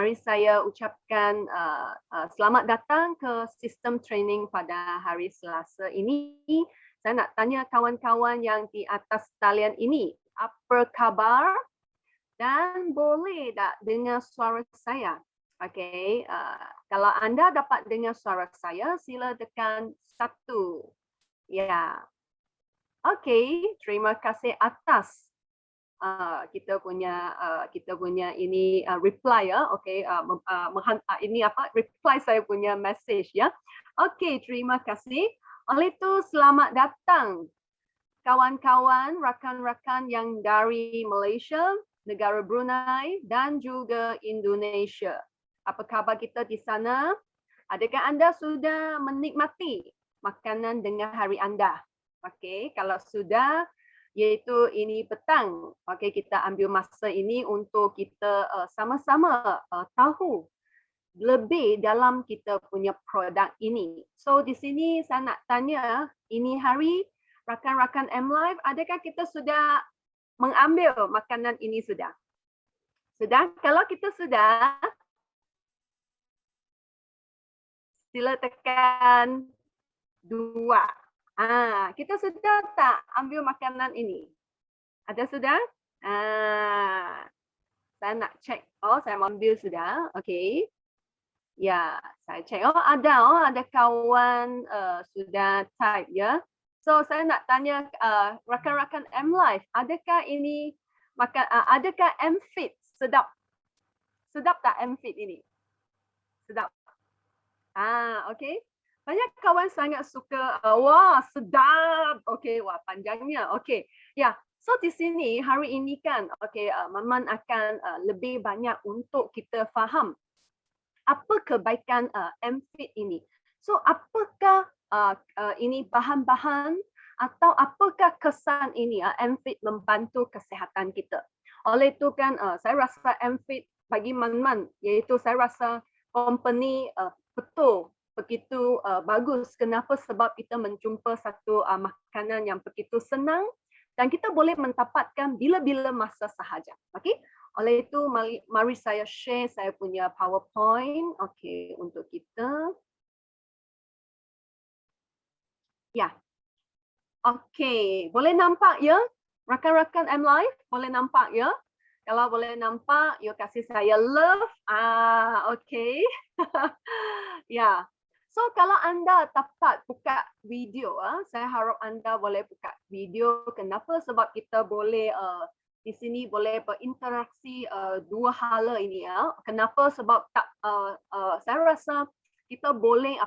Mari saya ucapkan selamat datang ke sistem training pada hari Selasa ini. Saya nak tanya kawan-kawan yang di atas talian ini, apa khabar? Dan boleh tak dengar suara saya? Okey, kalau anda dapat dengar suara saya, sila tekan 1. Ya. Okey, terima kasih atas kita punya ini reply ya, okey, ini apa, reply saya punya message ya. Okey, terima kasih. Oleh itu selamat datang kawan-kawan, rakan-rakan yang dari Malaysia, negara Brunei dan juga Indonesia. Apa khabar kita di sana? Adakah anda sudah menikmati makanan dengan hari anda? Okey, kalau sudah, iaitu ini petang. Okey, kita ambil masa ini untuk kita sama-sama tahu lebih dalam kita punya produk ini. So di sini saya nak tanya, ini hari rakan-rakan MLive, adakah kita sudah mengambil makanan ini sudah? Sudah? Kalau kita sudah, sila tekan 2. Kita sudah tak ambil makanan ini? Ada sudah? Saya nak cek. Oh, saya ambil sudah. Okey. Ya, saya cek. Oh, ada kawan sudah type ya. So, saya nak tanya rakan-rakan MLive, adakah ini adakah MFit sedap? Sedap tak MFit ini? Sedap. Okey. Banyak kawan sangat suka, wah sedap. Okey, wah panjangnya. Okey. Ya, so di sini hari ini kan, okey, Maman akan lebih banyak untuk kita faham apa kebaikan MFit ini. So apakah ini bahan-bahan atau apakah kesan ini MFit membantu kesihatan kita. Oleh itu kan saya rasa MFit bagi Man-Man, iaitu saya rasa company betul begitu bagus. Kenapa? Sebab kita menjumpa satu makanan yang begitu senang dan kita boleh mendapatkan bila-bila masa sahaja. Okey? Oleh itu mari saya share saya punya PowerPoint. Okey, untuk kita. Ya. Okey, boleh nampak ya? Rakan-rakan MLive boleh nampak ya? Kalau boleh nampak, you kasih saya love. Okey. Ya. So kalau anda dapat buka video, saya harap anda boleh buka video. Kenapa? Sebab kita boleh di sini boleh berinteraksi dua hala ini ya. Kenapa? Sebab saya rasa kita boleh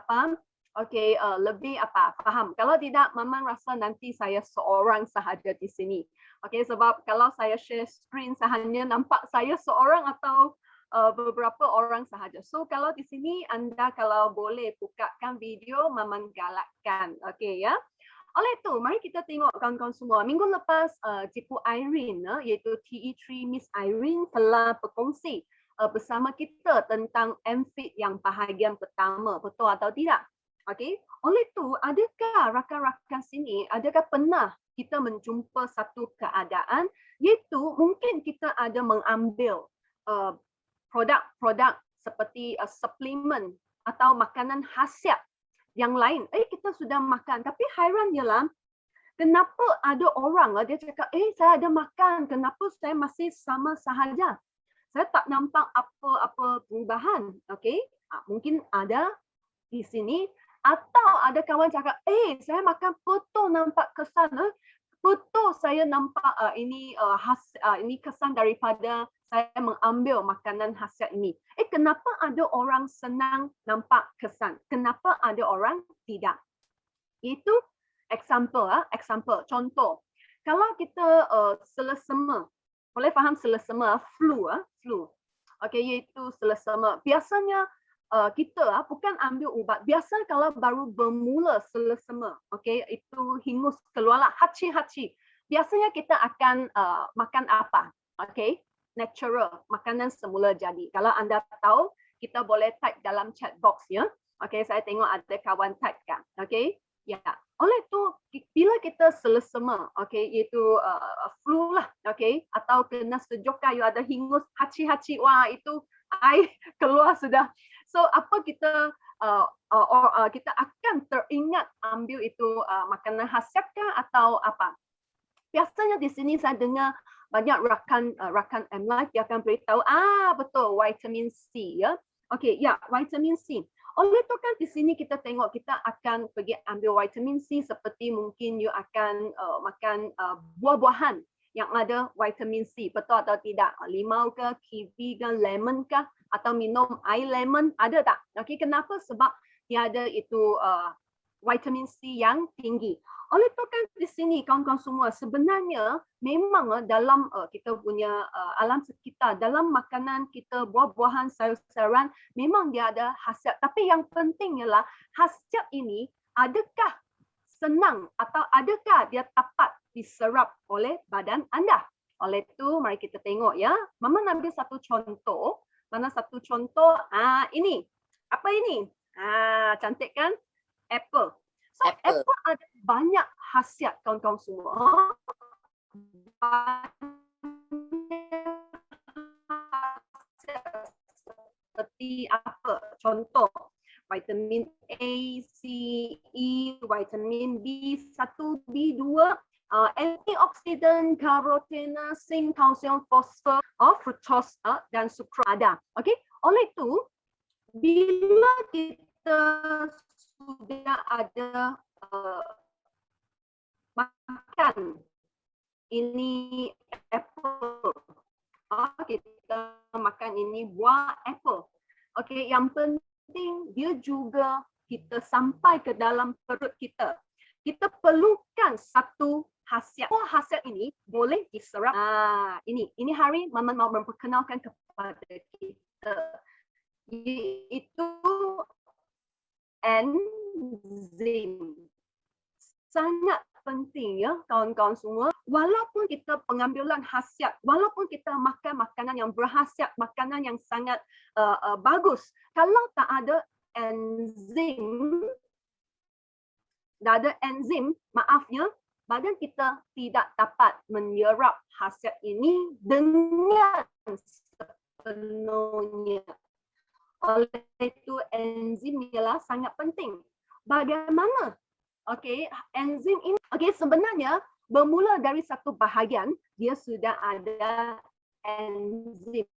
okey, lebih faham. Kalau tidak, Maman rasa nanti saya seorang sahaja di sini. Okey, sebab kalau saya share screen, saya hanya nampak saya seorang atau beberapa orang sahaja. So kalau di sini anda kalau boleh bukakan video, Maman galakkan. Okey ya. Oleh itu, mari kita tengok kawan-kawan semua. Minggu lepas, Cikgu Irene, iaitu TE3 Miss Irene telah berkongsi bersama kita tentang MFit yang bahagian pertama. Betul atau tidak? Okey. Oleh itu, adakah rakan-rakan sini, adakah pernah kita menjumpa satu keadaan iaitu mungkin kita ada mengambil produk-produk seperti suplemen atau makanan khasiat yang lain. Kita sudah makan, tapi hairan ialah kenapa ada orang dia cakap, saya ada makan, kenapa saya masih sama sahaja? Saya tak nampak apa-apa perubahan. Okey? Mungkin ada di sini. Atau ada kawan cakap, saya makan betul nampak kesan. Betul saya nampak ini kesan daripada saya mengambil makanan khasiat ini. Kenapa ada orang senang nampak kesan? Kenapa ada orang tidak? Itu example, contoh. Kalau kita selesema, boleh faham selesema, flu. Okey, iaitu selesema. Biasanya kita bukan ambil ubat. Biasa kalau baru bermula selesema, okey, itu hingus keluarlah haci-haci. Biasanya kita akan makan apa? Okey, natural, makanan semula jadi. Kalau anda tahu, kita boleh type dalam chat box ya. Okey, saya tengok ada kawan type kan. Okey. Ya. Oleh itu, bila kita selesema, okey, iaitu flu lah, okey, atau kena sejuk, you ada hingus haci-haci, wah itu air keluar sudah. So apa kita kita akan teringat ambil itu makanan khasiat kah atau apa? Biasanya di sini saya dengar banyak rakan M-Life dia akan beritahu, betul, vitamin C ya. Okey, ya, vitamin C. Oleh itu kan di sini kita tengok kita akan pergi ambil vitamin C seperti mungkin you akan makan buah-buahan yang ada vitamin C, betul atau tidak? Limau ke, kiwi ke, lemon ke, atau minum air lemon, ada tak? Okey, kenapa? Sebab dia ada itu vitamin C yang tinggi. Oleh itu kan di sini kawan-kawan semua sebenarnya memang dalam kita punya alam sekitar, dalam makanan kita buah-buahan, sayur-sayuran memang dia ada khasiat. Tapi yang penting ialah khasiat ini adakah senang atau adakah dia dapat diserap oleh badan anda. Oleh itu mari kita tengok ya. Mama ambil satu contoh. Mana satu contoh? Ini. Apa ini? Cantik kan? Apple. So apple ada banyak khasiat kawan-kawan semua. Seperti apa? Contoh, vitamin A, C, E, vitamin B1, B2, antioksidan, karotena, zinc, kalsium, fosfor, fructose dan sucrose ada. Okey, oleh itu bila kita sudah ada makan ini apple, kita makan ini buah apple. Okey, yang penting dia juga kita sampai ke dalam perut kita. Kita perlukan satu khasiat. Khasiat ini boleh diserap. Ini hari Mama mau memperkenalkan kepada kita, iaitu enzim. Sangat penting ya kawan-kawan semua. Walaupun kita pengambilan khasiat, walaupun kita makan makanan yang berkhasiat, makanan yang sangat bagus, kalau tak ada enzim, maafnya, badan kita tidak dapat menyerap khasiat ini dengan sepenuhnya. Oleh itu enzim ialah sangat penting. Bagaimana? Okey, enzim ini sebenarnya bermula dari satu bahagian dia sudah ada enzim,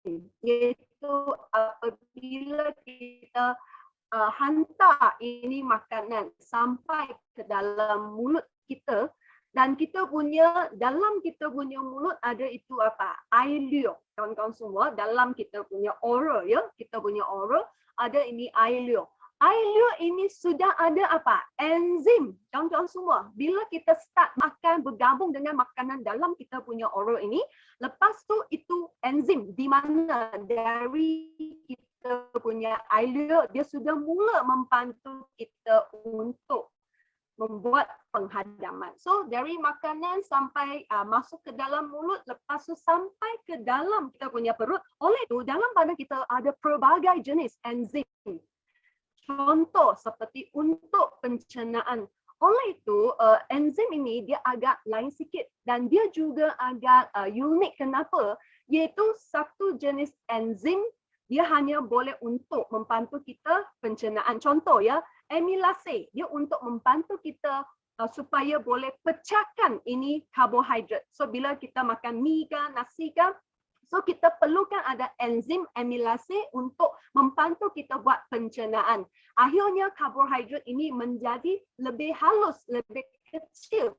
iaitu apabila kita hantar ini makanan sampai ke dalam mulut kita dan dalam kita punya mulut ada itu air liur. Kawan-kawan semua, dalam kita punya oral ya, kita punya oral ada ini air liur. Air liur ini sudah ada enzim. Kawan-kawan semua, bila kita start makan bergabung dengan makanan dalam kita punya oral ini, lepas tu itu enzim di mana dari kita punya air liur dia sudah mula membantu kita untuk membuat penghadaman. So dari makanan sampai masuk ke dalam mulut, lepas tu sampai ke dalam kita punya perut. Oleh itu dalam badan kita ada pelbagai jenis enzim. Contoh seperti untuk pencernaan. Oleh itu enzim ini dia agak lain sikit dan dia juga agak unik. Kenapa? Iaitu satu jenis enzim dia hanya boleh untuk membantu kita pencernaan. Contoh ya, amilase dia untuk membantu kita supaya boleh pecahkan ini karbohidrat. So bila kita makan mi ke, nasi ke, so kita perlukan ada enzim amilase untuk membantu kita buat pencernaan. Akhirnya karbohidrat ini menjadi lebih halus, lebih kecil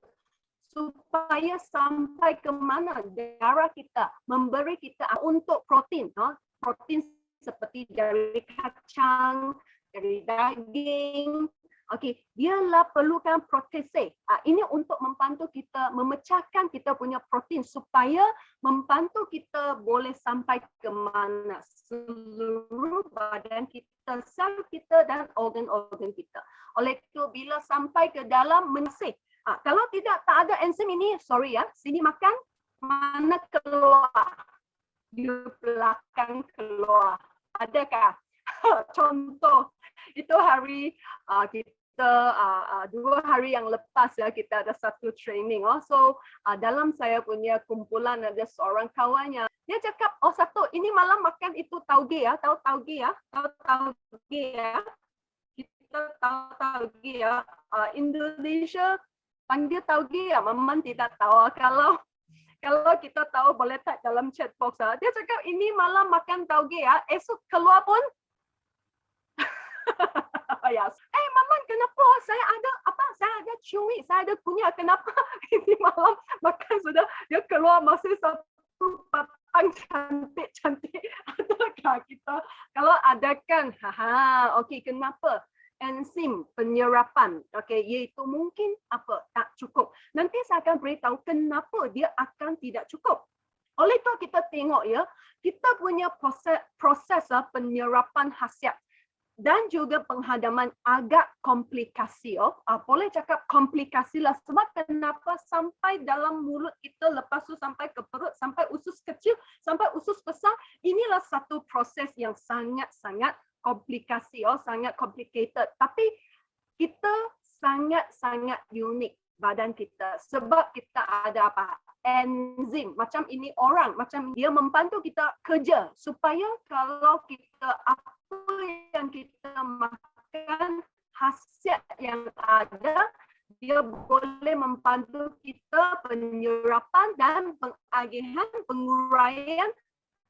supaya sampai ke mana darah kita memberi kita untuk protein. Protein seperti dari kacang, dari daging. Okey, dialah perlukan protese. Ini untuk membantu kita memecahkan kita punya protein supaya membantu kita boleh sampai ke mana seluruh badan kita, sel kita dan organ-organ kita. Oleh itu bila sampai ke dalam menyesih. Kalau tidak tak ada enzim ini, sorry ya, sini makan, mana keluar? Di belakang keluar. Adakah? Contoh, itu hari kita kita 2 hari yang lepas ya, kita ada satu training. So dalam saya punya kumpulan ada seorang kawannya, dia cakap, oh satu, ini malam makan itu tauge ya, tahu tauge ya, tahu tauge ya. Kita tahu tauge ya. Indonesia panggil tauge ya, Maman tidak tahu. Kalau kita tahu boleh type dalam chat box. Dia cakap ini malam makan tauge ya, esok keluar pun ya. Maman kenapa? Saya ada cui, saya ada punya. Kenapa ini malam makan sudah dia keluar masih satu batang cantik-cantik. Adakah kita? Kalau ada kan, okey, kenapa? Enzim penyerapan, okey, iaitu mungkin tak cukup. Nanti saya akan beritahu kenapa dia akan tidak cukup. Oleh itu kita tengok ya, kita punya proses penyerapan khasiat dan juga penghadaman agak komplikasi. Boleh cakap komplikasi lah, sebab kenapa sampai dalam mulut kita, lepas tu sampai ke perut, sampai usus kecil, sampai usus besar. Inilah satu proses yang sangat-sangat komplikasi, sangat complicated. Tapi kita sangat-sangat unik badan kita, sebab kita ada enzim. Macam ini orang, macam dia membantu kita kerja supaya kalau kita apa yang kita makan, khasiat yang ada, dia boleh membantu kita penyerapan dan pengagihan, penguraian.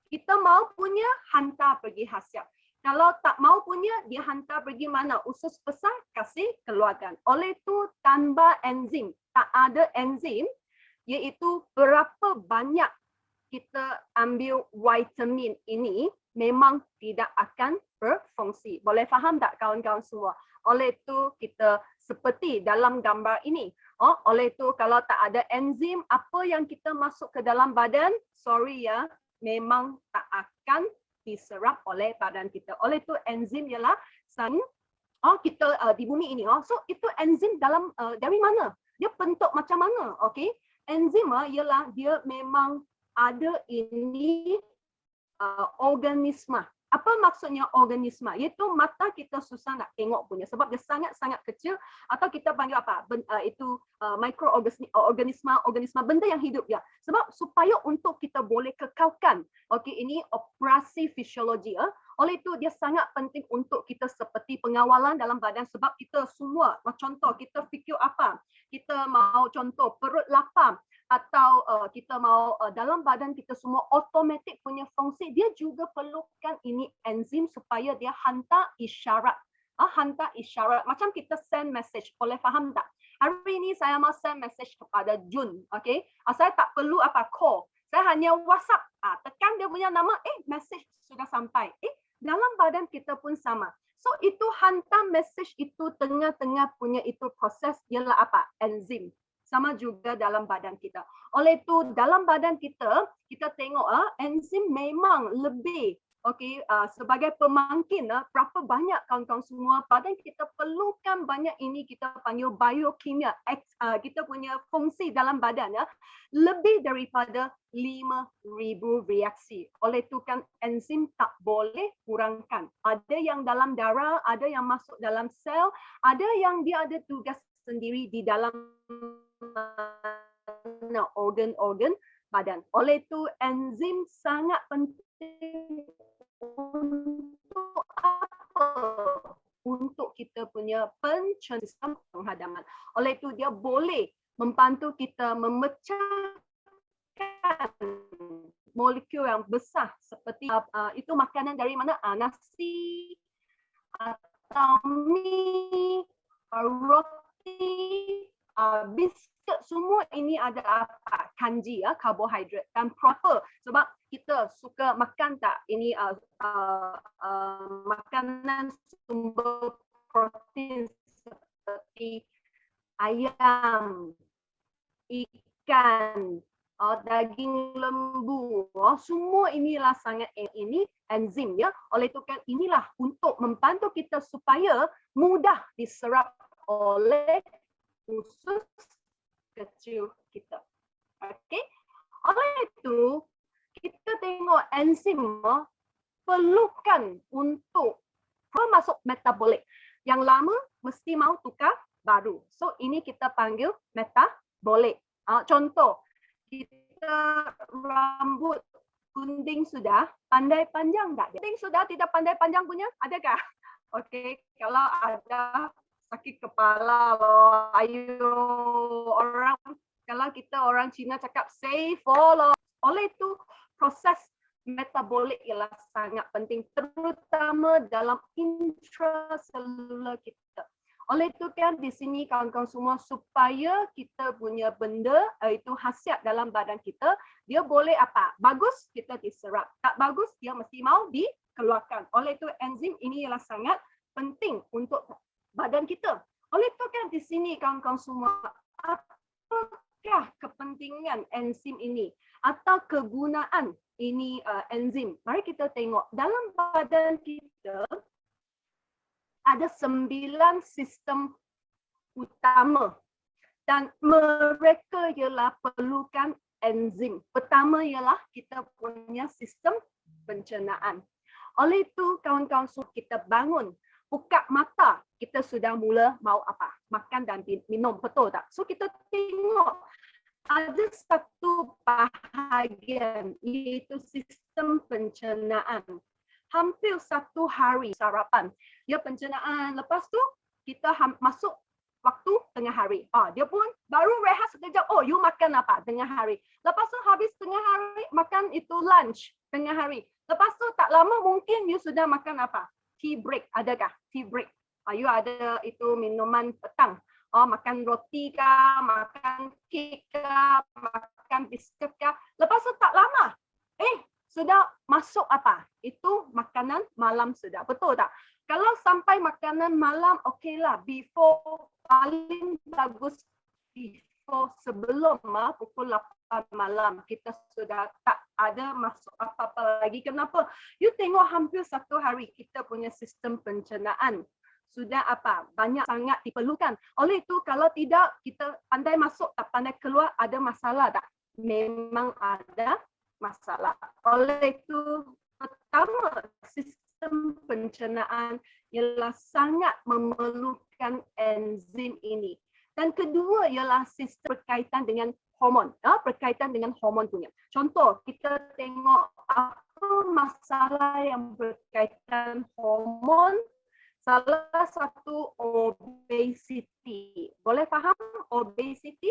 Kita mau punya, hantar pergi khasiat. Kalau tak mau punya, dia hantar pergi mana? Usus besar, kasih keluarkan. Oleh itu, tanpa enzim, tak ada enzim, iaitu berapa banyak kita ambil vitamin ini, memang tidak akan berfungsi. Boleh faham tak kawan-kawan semua? Oleh itu kita seperti dalam gambar ini. Oleh itu kalau tak ada enzim, apa yang kita masuk ke dalam badan, sorry ya, memang tak akan diserap oleh badan kita. Oleh itu enzim ialah kita di bumi ini. So itu enzim dalam dari mana? Dia bentuk macam mana? Okey. Enzim ialah dia memang ada ini organisma. Apa maksudnya organisma? Iaitu mata kita susah nak tengok punya sebab dia sangat-sangat kecil, atau kita panggil itu mikroorganisma, benda yang hidup ya. Sebab supaya untuk kita boleh kekalkan, okey, ini operasi fisiologi ya. Oleh itu dia sangat penting untuk kita seperti pengawalan dalam badan, sebab kita semua, contoh kita fikir apa? Kita mau contoh perut lapar, atau kita mau dalam badan kita semua automatik punya fungsi, dia juga perlukan ini enzim supaya dia hantar isyarat. Hantar isyarat. Macam kita send message. Boleh faham tak? Hari ini saya mau send message kepada Jun. Okay? Saya tak perlu call. Saya hanya WhatsApp. Tekan dia punya nama, message sudah sampai. Dalam badan kita pun sama. So itu hantar message itu tengah-tengah punya itu proses ialah enzim. Sama juga dalam badan kita. Oleh itu dalam badan kita, kita tengok enzim memang lebih sebagai pemangkin berapa banyak kawan-kawan semua, badan kita perlukan banyak ini kita panggil biokimia, kita punya fungsi dalam badan lebih daripada 5,000 reaksi. Oleh itu kan enzim tak boleh kurangkan. Ada yang dalam darah, ada yang masuk dalam sel, ada yang dia ada tugas sendiri di dalam organ-organ badan. Oleh itu enzim sangat penting untuk apa? Untuk kita punya sistem penghadaman. Oleh itu dia boleh membantu kita memecahkan molekul yang besar seperti itu makanan dari mana? Nasi atau mie, roti, biskut, semua ini ada kanji karbohidrat dan proper. Sebab kita suka makan tak ini makanan sumber protein seperti ayam, ikan, daging lembu, semua inilah sangat ini enzim ya. Oleh itu kan inilah untuk membantu kita supaya mudah diserap oleh usus kecil kita. Okey. Oleh itu kita tengok enzim perlukan untuk masuk metabolik. Yang lama mesti mau tukar baru. So ini kita panggil metabolik. Contoh, kita rambut gunting sudah, pandai panjang tak? Gunting sudah tidak pandai panjang punya, adakah? Okey, kalau ada sakit kepala loh, ayo orang, kalau kita orang Cina cakap say follow. Oleh itu proses metabolik ialah sangat penting, terutama dalam intraselular kita. Oleh itu kan di sini kawan-kawan semua, supaya kita punya benda itu khasiat dalam badan kita, dia boleh apa? Bagus kita diserap, tak bagus dia mesti mau dikeluarkan. Oleh itu enzim ini ialah sangat penting untuk badan kita. Oleh itu kan di sini kawan-kawan semua, apakah kepentingan enzim ini atau kegunaan ini enzim? Mari kita tengok dalam badan kita ada 9 sistem utama dan mereka ialah perlukan enzim. Pertama ialah kita punya sistem pencernaan. Oleh itu kawan-kawan semua, kita bangun, buka mata, kita sudah mula mau apa? Makan dan minum, betul tak? So kita tengok ada satu bahagian iaitu sistem pencernaan. Hampir 1 hari sarapan, dia pencernaan. Lepas tu kita masuk waktu tengah hari. Dia pun baru rehat sekejap. Oh, you makan apa tengah hari? Lepas tu habis tengah hari makan itu lunch tengah hari. Lepas tu tak lama mungkin you sudah makan apa? Tea break, adakah? Tea break. You ada itu minuman petang. Makan roti kah, makan kek kah, makan biskuit kah. Lepas tu tak lama, sudah masuk apa? Itu makanan malam sudah. Betul tak? Kalau sampai makanan malam, okeylah. Before, paling bagus before, sebelum pukul 8 malam. Kita sudah tak ada masuk apa-apa lagi. Kenapa? You tengok hampir 1 hari kita punya sistem pencernaan sudah apa? Banyak sangat diperlukan. Oleh itu, kalau tidak, kita pandai masuk tak pandai keluar, ada masalah tak? Memang ada masalah. Oleh itu, pertama, sistem pencernaan ialah sangat memerlukan enzim ini. Dan kedua ialah sistem berkaitan dengan hormon. Berkaitan dengan hormon punya. Contoh, kita tengok apa masalah yang berkaitan hormon. Salah satu obesity. Boleh faham obesity?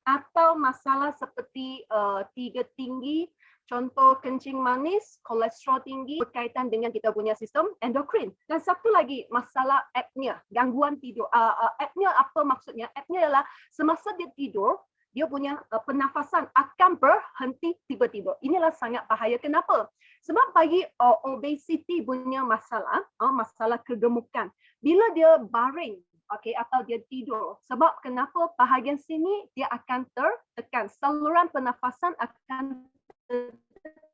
Atau masalah seperti tiga tinggi, contoh kencing manis, kolesterol tinggi, berkaitan dengan kita punya sistem endokrin. Dan satu lagi, masalah apnea, gangguan tidur. Apnea apa maksudnya? Apnea ialah semasa dia tidur, dia punya pernafasan akan berhenti tiba-tiba. Inilah sangat bahaya. Kenapa? Sebab bagi obesity punya masalah, masalah kegemukan. Bila dia baring, atau dia tidur. Sebab kenapa bahagian sini dia akan tertekan. Saluran pernafasan akan tertekan.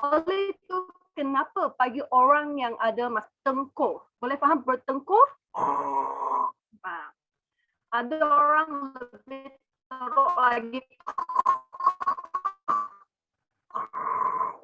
Oleh itu, kenapa bagi orang yang ada tengkur, boleh faham bertengkur? Ada orang lebih teruk lagi.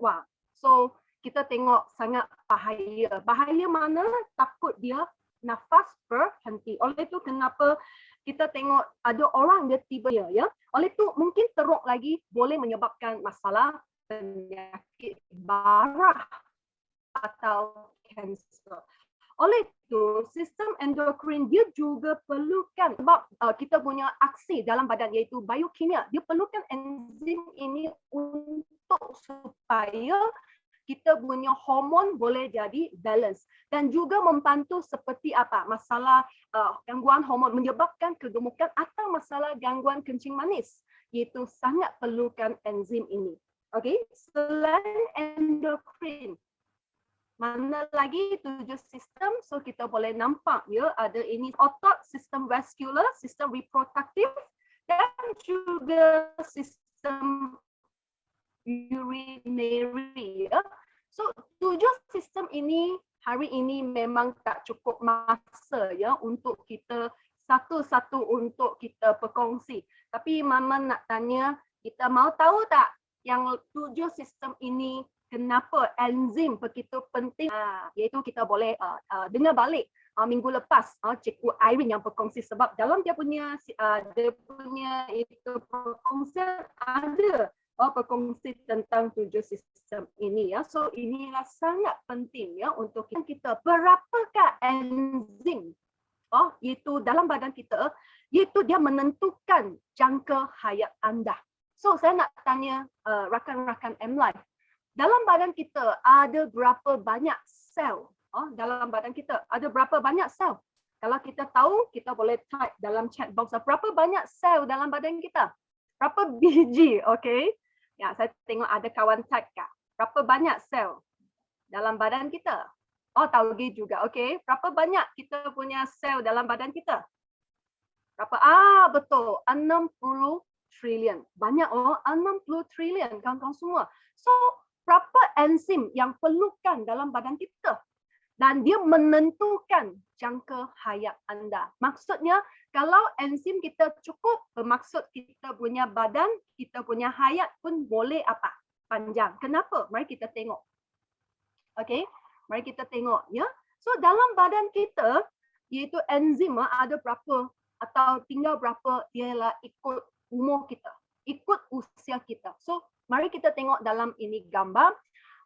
Wah, so kita tengok sangat bahaya. Bahaya mana? Takut dia nafas berhenti. Oleh itu kenapa kita tengok ada orang dia tiba ya. Oleh itu mungkin teruk lagi boleh menyebabkan masalah penyakit darah atau kanser. Oleh itu sistem endokrin dia juga perlukan sebab kita punya aksi dalam badan iaitu biokimia. Dia perlukan enzim ini untuk supaya kita punya hormon boleh jadi balance dan juga membantu seperti apa masalah gangguan hormon menyebabkan kegemukan atau masalah gangguan kencing manis, iaitu sangat perlukan enzim ini. Okey, selain endokrin, mana lagi 7 sistem? So kita boleh nampak ya ada ini otot, sistem vascular, sistem reproductive dan juga sistem urinary. So 7 sistem ini hari ini memang tak cukup masa ya untuk kita satu-satu untuk kita berkongsi. Tapi Mama nak tanya, kita mau tahu tak yang 7 sistem ini kenapa enzim begitu penting. Iaitu kita boleh dengar balik minggu lepas Cikgu Irene yang berkongsi, sebab dalam dia punya itu perkongsian ada berkongsi tentang 7 sistem ini ya. So inilah sangat penting ya untuk kita. Berapakah enzim iaitu dalam badan kita, iaitu dia menentukan jangka hayat anda. So saya nak tanya rakan-rakan MLife, dalam badan kita ada berapa banyak sel? Dalam badan kita ada berapa banyak sel? Kalau kita tahu, kita boleh type dalam chat box berapa banyak sel dalam badan kita. Berapa biji, okay? Ya, saya tengok ada kawan type kah. Berapa banyak sel dalam badan kita? Tahu juga, okay? Berapa banyak kita punya sel dalam badan kita? Berapa? Betul, 60 trilion. Banyak 60 trilion kawan-kawan semua. So, berapa enzim yang perlukan dalam badan kita? Dan dia menentukan jangka hayat anda. Maksudnya, kalau enzim kita cukup, bermaksud kita punya badan, kita punya hayat pun boleh panjang. Kenapa? Mari kita tengok. Okay, mari kita tengok ya. So dalam badan kita, iaitu enzim ada berapa atau tinggal berapa, ialah ikut umur kita, ikut usia kita. So mari kita tengok dalam ini gambar.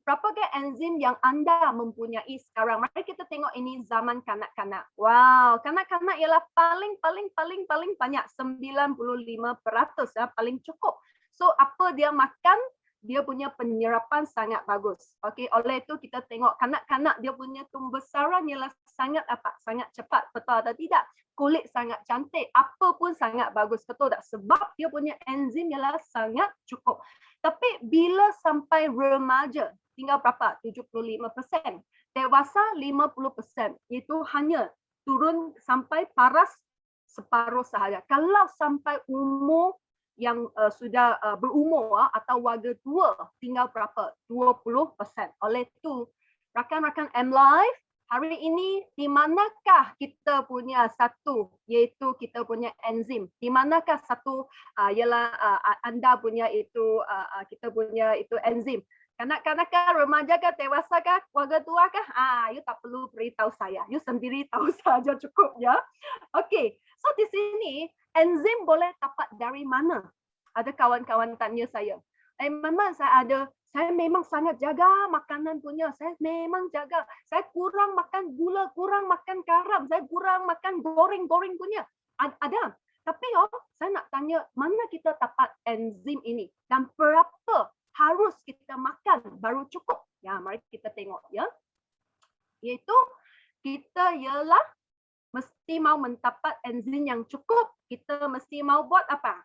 Berapakah enzim yang anda mempunyai sekarang? Mari kita tengok ini zaman kanak-kanak. Wow, kanak-kanak ialah paling banyak, 95% ya, paling cukup. So apa dia makan, dia punya penyerapan sangat bagus. Okey, oleh itu kita tengok kanak-kanak dia punya tumbesaran ialah sangat sangat cepat, betul atau tidak? Kulit sangat cantik, apa pun sangat bagus, betul tak? Sebab dia punya enzim ialah sangat cukup. Tapi bila sampai remaja, tinggal berapa? 75%. Dewasa 50%. Itu hanya turun sampai paras separuh sahaja. Kalau sampai umur yang sudah berumur atau warga tua, tinggal berapa? 20%. Oleh itu, rakan-rakan MLife, hari ini di manakah kita punya satu, iaitu kita punya enzim? Di manakah satu ialah anda punya itu, kita punya itu enzim? Kanak-kanak kah, remaja kah, dewasa kah, warga tua kah? You tak perlu beritahu saya. You sendiri tahu saja cukup ya. Okey. So di sini enzim boleh dapat dari mana? Ada kawan-kawan tanya saya. Memang saya memang sangat jaga makanan punya. Saya memang jaga. Saya kurang makan gula, kurang makan garam, saya kurang makan goreng-goreng punya. Ada. Tapi saya nak tanya, mana kita dapat enzim ini? Dan berapa harus kita makan baru cukup? Ya, mari kita tengok ya. Iaitu kita ialah mesti mau mendapat enzim yang cukup, kita mesti mau buat apa?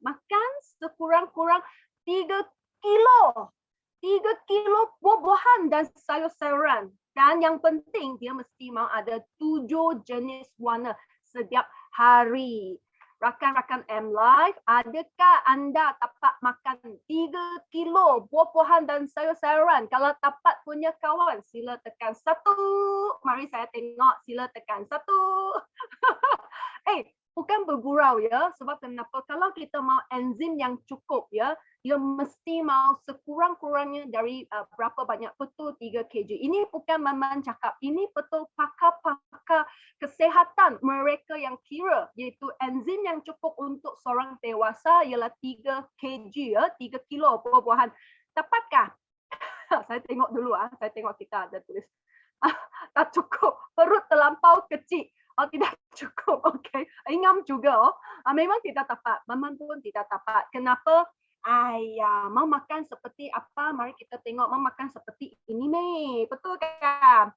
Makan sekurang-kurang 3 kilo. 3 kilo buah-buahan dan sayur-sayuran. Dan yang penting dia mesti mau ada 7 jenis warna setiap hari. Rakan-rakan MLife, adakah anda dapat makan 3 kilo buah-buahan dan sayur-sayuran? Kalau dapat punya kawan, sila tekan 1. Mari saya tengok, sila tekan 1. Bukan bergurau ya. Sebab kenapa? Kalau kita mau enzim yang cukup ya, dia mesti mau sekurang-kurangnya dari berapa banyak, betul 3 kg. Ini bukan Maman cakap, ini betul pakar-pakar kesihatan mereka yang kira, iaitu enzim yang cukup untuk seorang dewasa ialah 3 kg ya, 3 kilo buah-buahan. Dapatkah? Saya tengok dulu saya tengok kita ada tulis. Tak cukup, perut terlampau kecil. Tidak cukup, okey. Ingam juga. Memang tidak dapat. Maman pun tidak dapat. Kenapa? Mau makan seperti apa? Mari kita tengok. Mau makan seperti ini nih. Betul kan?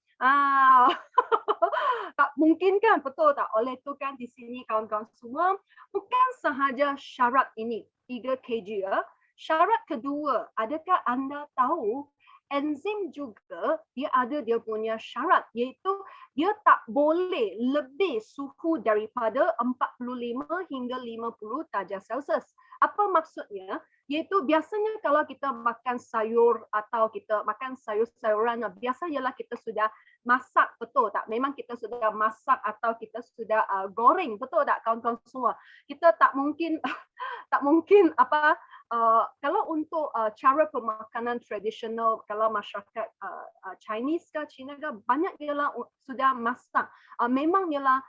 Tak mungkin kan? Betul tak? Oleh itu kan di sini kawan-kawan semua, bukan sahaja syarat ini, 3 kg ya. Syarat kedua, adakah anda tahu enzim juga dia ada dia punya syarat, iaitu dia tak boleh lebih suhu daripada 45 hingga 50 darjah Celsius. Apa maksudnya? Iaitu biasanya kalau kita makan sayur atau kita makan sayur-sayuran, biasa ialah kita sudah masak, betul tak? Memang kita sudah masak atau kita sudah goreng, betul tak kawan-kawan semua? Kita tak mungkin kalau untuk cara pemakanan tradisional, kalau masyarakat Chinese ke Cina ke, banyak ialah sudah masak. Memang ialah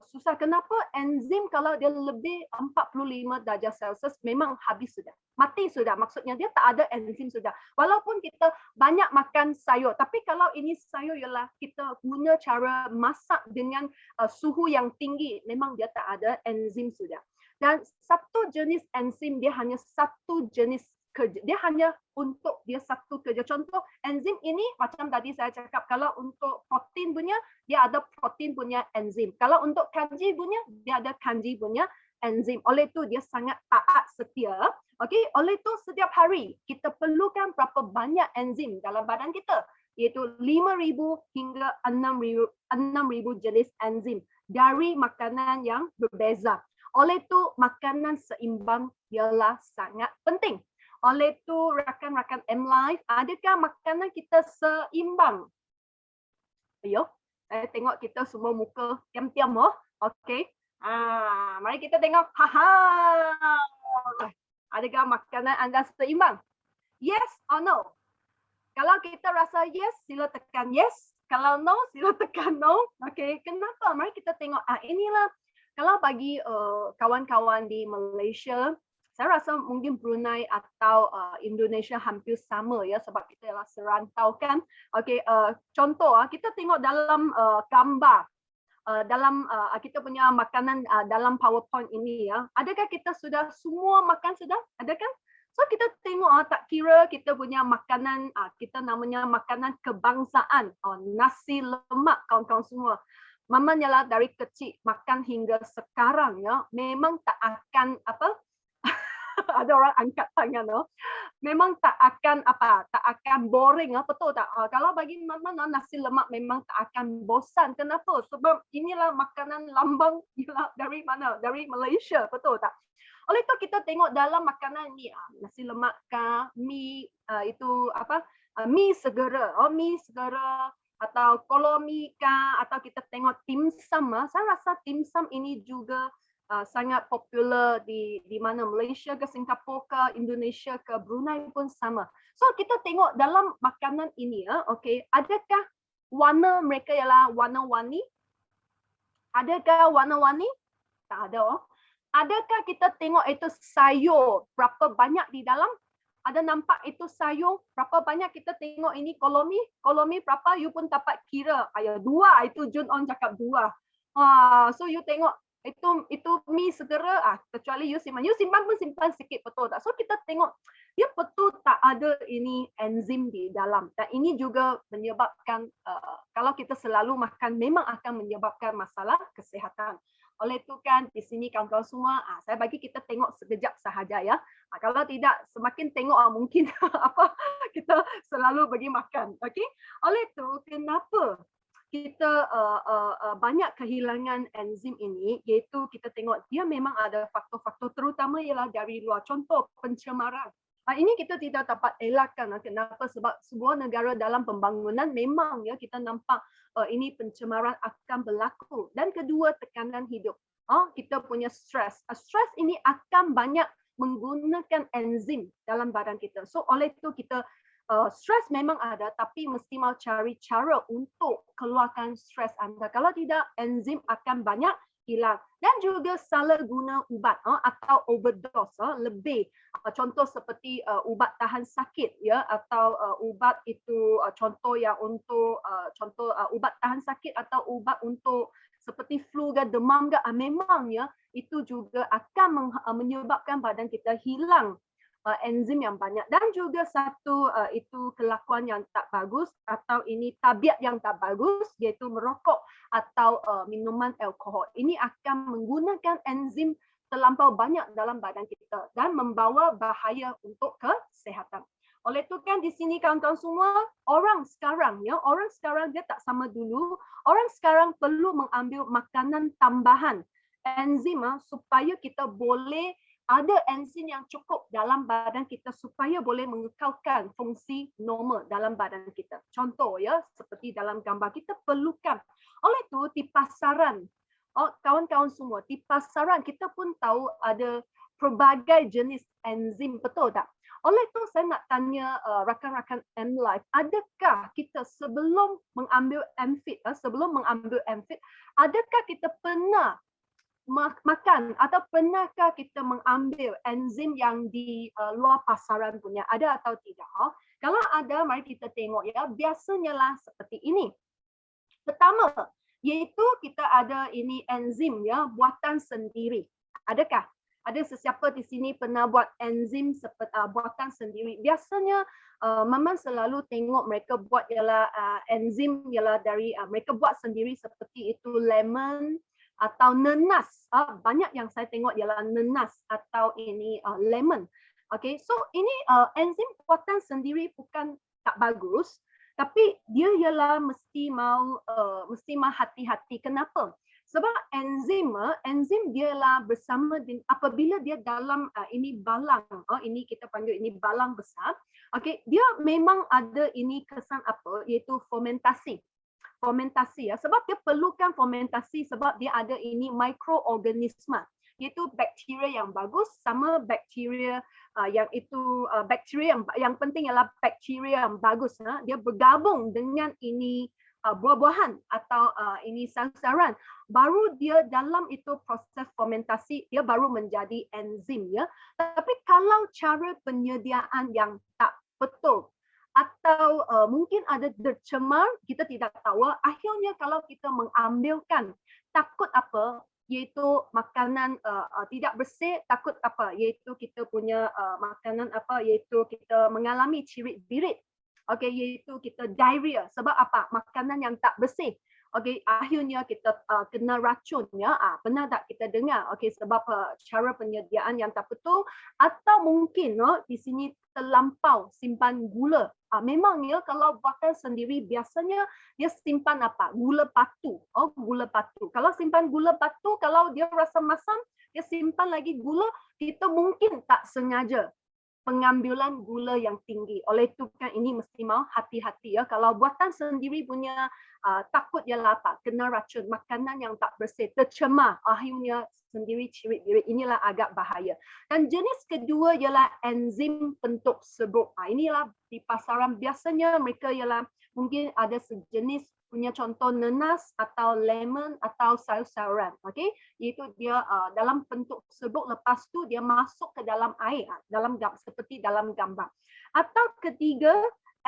susah. Kenapa? Enzim kalau dia lebih 45 darjah Celsius memang habis sudah. Mati sudah. Maksudnya dia tak ada enzim sudah. Walaupun kita banyak makan sayur, tapi kalau ini sayur ialah kita guna cara masak dengan suhu yang tinggi, memang dia tak ada enzim sudah. Dan satu jenis enzim dia hanya satu jenis kerja. Dia hanya untuk dia satu kerja. Contoh enzim ini macam tadi saya cakap, kalau untuk protein punya dia ada protein punya enzim. Kalau untuk kanji punya dia ada kanji punya enzim. Oleh itu dia sangat taat setia. Okey, oleh itu setiap hari kita perlukan berapa banyak enzim dalam badan kita, iaitu 5,000 hingga 6,000 jenis enzim dari makanan yang berbeza. Oleh itu, makanan seimbang ialah sangat penting. Oleh itu, rakan-rakan M-Life, adakah makanan kita seimbang? Ayo, saya tengok kita semua muka tiam-tiam. Okey. Mari kita tengok. Adakah makanan anda seimbang? Yes or no? Kalau kita rasa yes, sila tekan yes. Kalau no, sila tekan no. Okey, kenapa? Mari kita tengok. Inilah kalau bagi kawan-kawan di Malaysia, saya rasa mungkin Brunei atau Indonesia hampir sama ya, sebab kita ialah serantau kan. Okey, contoh kita tengok dalam gambar dalam kita punya makanan dalam PowerPoint ini ya. Adakah kita sudah semua makan sudah? Ada kan? So kita tengok tak kira kita punya makanan kita namanya makanan kebangsaan, nasi lemak kawan-kawan semua. Mamanya lah dari kecil makan hingga sekarang ya, memang tak akan apa ada orang angkat tangan memang tak akan boring betul tak? Kalau bagi mama nasi lemak memang tak akan bosan. Kenapa? Sebab inilah makanan lambang dari mana? Dari Malaysia, betul tak? Oleh itu kita tengok dalam makanan ni nasi lemak kah, mi itu mi segera, mi segera atau kolomi kah, atau kita tengok dim sum. Saya rasa dim sum ini juga sangat popular di mana Malaysia ke Singapura ke Indonesia ke Brunei pun sama. So kita tengok dalam makanan ini okey, adakah warna mereka ialah warna-warni? Adakah warna-warni? Tak ada. Adakah kita tengok itu sayur berapa banyak di dalam? Ada nampak itu sayur berapa banyak kita tengok ini kolomi? Kolomi berapa? You pun dapat kira. Dua, itu Jun On cakap dua. So you tengok itu mi segera kecuali you simpan pun simpan sikit, betul tak? So kita tengok dia betul tak ada ini enzim di dalam, dan ini juga menyebabkan kalau kita selalu makan memang akan menyebabkan masalah kesihatan. Oleh itu kan di sini kawan-kawan semua saya bagi kita tengok sekejap sahaja ya. Kalau tidak semakin tengok mungkin kita selalu pergi makan. Okey. Oleh itu kenapa kita banyak kehilangan enzim ini, iaitu kita tengok dia memang ada faktor-faktor terutama ialah dari luar. Contoh pencemaran. Ini kita tidak dapat elakkan. Kenapa? Sebab sebuah negara dalam pembangunan memang ya kita nampak ini pencemaran akan berlaku. Dan kedua, tekanan hidup. Kita punya stres. Stres ini akan banyak menggunakan enzim dalam badan kita. So oleh itu kita stres memang ada, tapi mesti mau cari cara untuk keluarkan stres anda. Kalau tidak, enzim akan banyak hilang. Dan juga salah guna ubat atau overdose lebih. Contoh seperti ubat tahan sakit ya, atau ubat itu contoh yang untuk ubat tahan sakit atau ubat untuk seperti flu ke demam ke, memang ya itu juga akan menyebabkan badan kita hilang enzim yang banyak. Dan juga satu itu kelakuan yang tak bagus atau ini tabiat yang tak bagus, iaitu merokok atau minuman alkohol. Ini akan menggunakan enzim terlampau banyak dalam badan kita dan membawa bahaya untuk kesihatan. Oleh itu kan di sini kawan-kawan semua, orang sekarang dia tak sama dulu. Orang sekarang perlu mengambil makanan tambahan enzim supaya kita boleh ada enzim yang cukup dalam badan kita supaya boleh mengekalkan fungsi normal dalam badan kita. Contoh ya, seperti dalam gambar kita perlukan. Oleh itu di pasaran kawan-kawan semua, di pasaran kita pun tahu ada pelbagai jenis enzim, betul tak? Oleh itu saya nak tanya rakan-rakan MLife, adakah kita sebelum mengambil MFIT, adakah kita pernah makan atau pernahkah kita mengambil enzim yang di luar pasaran punya, ada atau tidak? Kalau ada, mari kita tengok ya. Biasanya lah seperti ini. Pertama, iaitu kita ada ini enzim ya, buatan sendiri. Adakah ada sesiapa di sini pernah buat enzim buatan sendiri? Biasanya Maman selalu tengok mereka buat ialah enzim ialah dari mereka buat sendiri, seperti itu lemon atau nenas. Banyak yang saya tengok ialah nenas atau ini lemon. Okay, so ini enzim buatan sendiri bukan tak bagus, tapi dia ialah mesti mau hati-hati. Kenapa? Sebab enzim dia lah bersama apabila dia dalam ini balang, ini kita panggil ini balang besar. Okey, dia memang ada ini kesan apa, iaitu fermentasi ya. Sebab dia perlukan fermentasi sebab dia ada ini mikroorganisma, iaitu bakteria yang bagus sama bakteria yang itu bakteria yang penting ialah bakteria yang bagus. Dia bergabung dengan ini buah-buahan atau ini sayur-sayuran, baru dia dalam itu proses fermentasi dia baru menjadi enzim ya. Tapi kalau cara penyediaan yang tak betul atau mungkin ada tercemar, kita tidak tahu, akhirnya kalau kita mengambilkan, takut apa, iaitu makanan tidak bersih, takut apa, iaitu kita punya makanan apa, iaitu kita mengalami cirit-birit. Okey, iaitu kita diarrhea. Sebab apa? Makanan yang tak bersih. Okey, akhirnya kita kena racun ya. Pernah tak kita dengar? Okey, sebab cara penyediaan yang tak betul, atau mungkin di sini terlampau simpan gula. Memang ya, kalau buatan sendiri biasanya dia simpan apa? Gula batu. Gula batu. Kalau simpan gula batu, kalau dia rasa masam, dia simpan lagi gula, kita mungkin tak sengaja pengambilan gula yang tinggi. Oleh itu kan ini mesti mau hati-hati ya. Kalau buatan sendiri punya takut ialah apa? Kena racun, makanan yang tak bersih, tercemar, akhirnya sendiri cirit-birit. Inilah agak bahaya. Dan jenis kedua ialah enzim bentuk serbuk. Inilah di pasaran biasanya mereka ialah mungkin ada sejenis punya contoh nenas atau lemon atau sayur-sayuran. Okey, iaitu dia dalam bentuk serbuk, lepas tu dia masuk ke dalam air, seperti dalam gambar. Atau ketiga,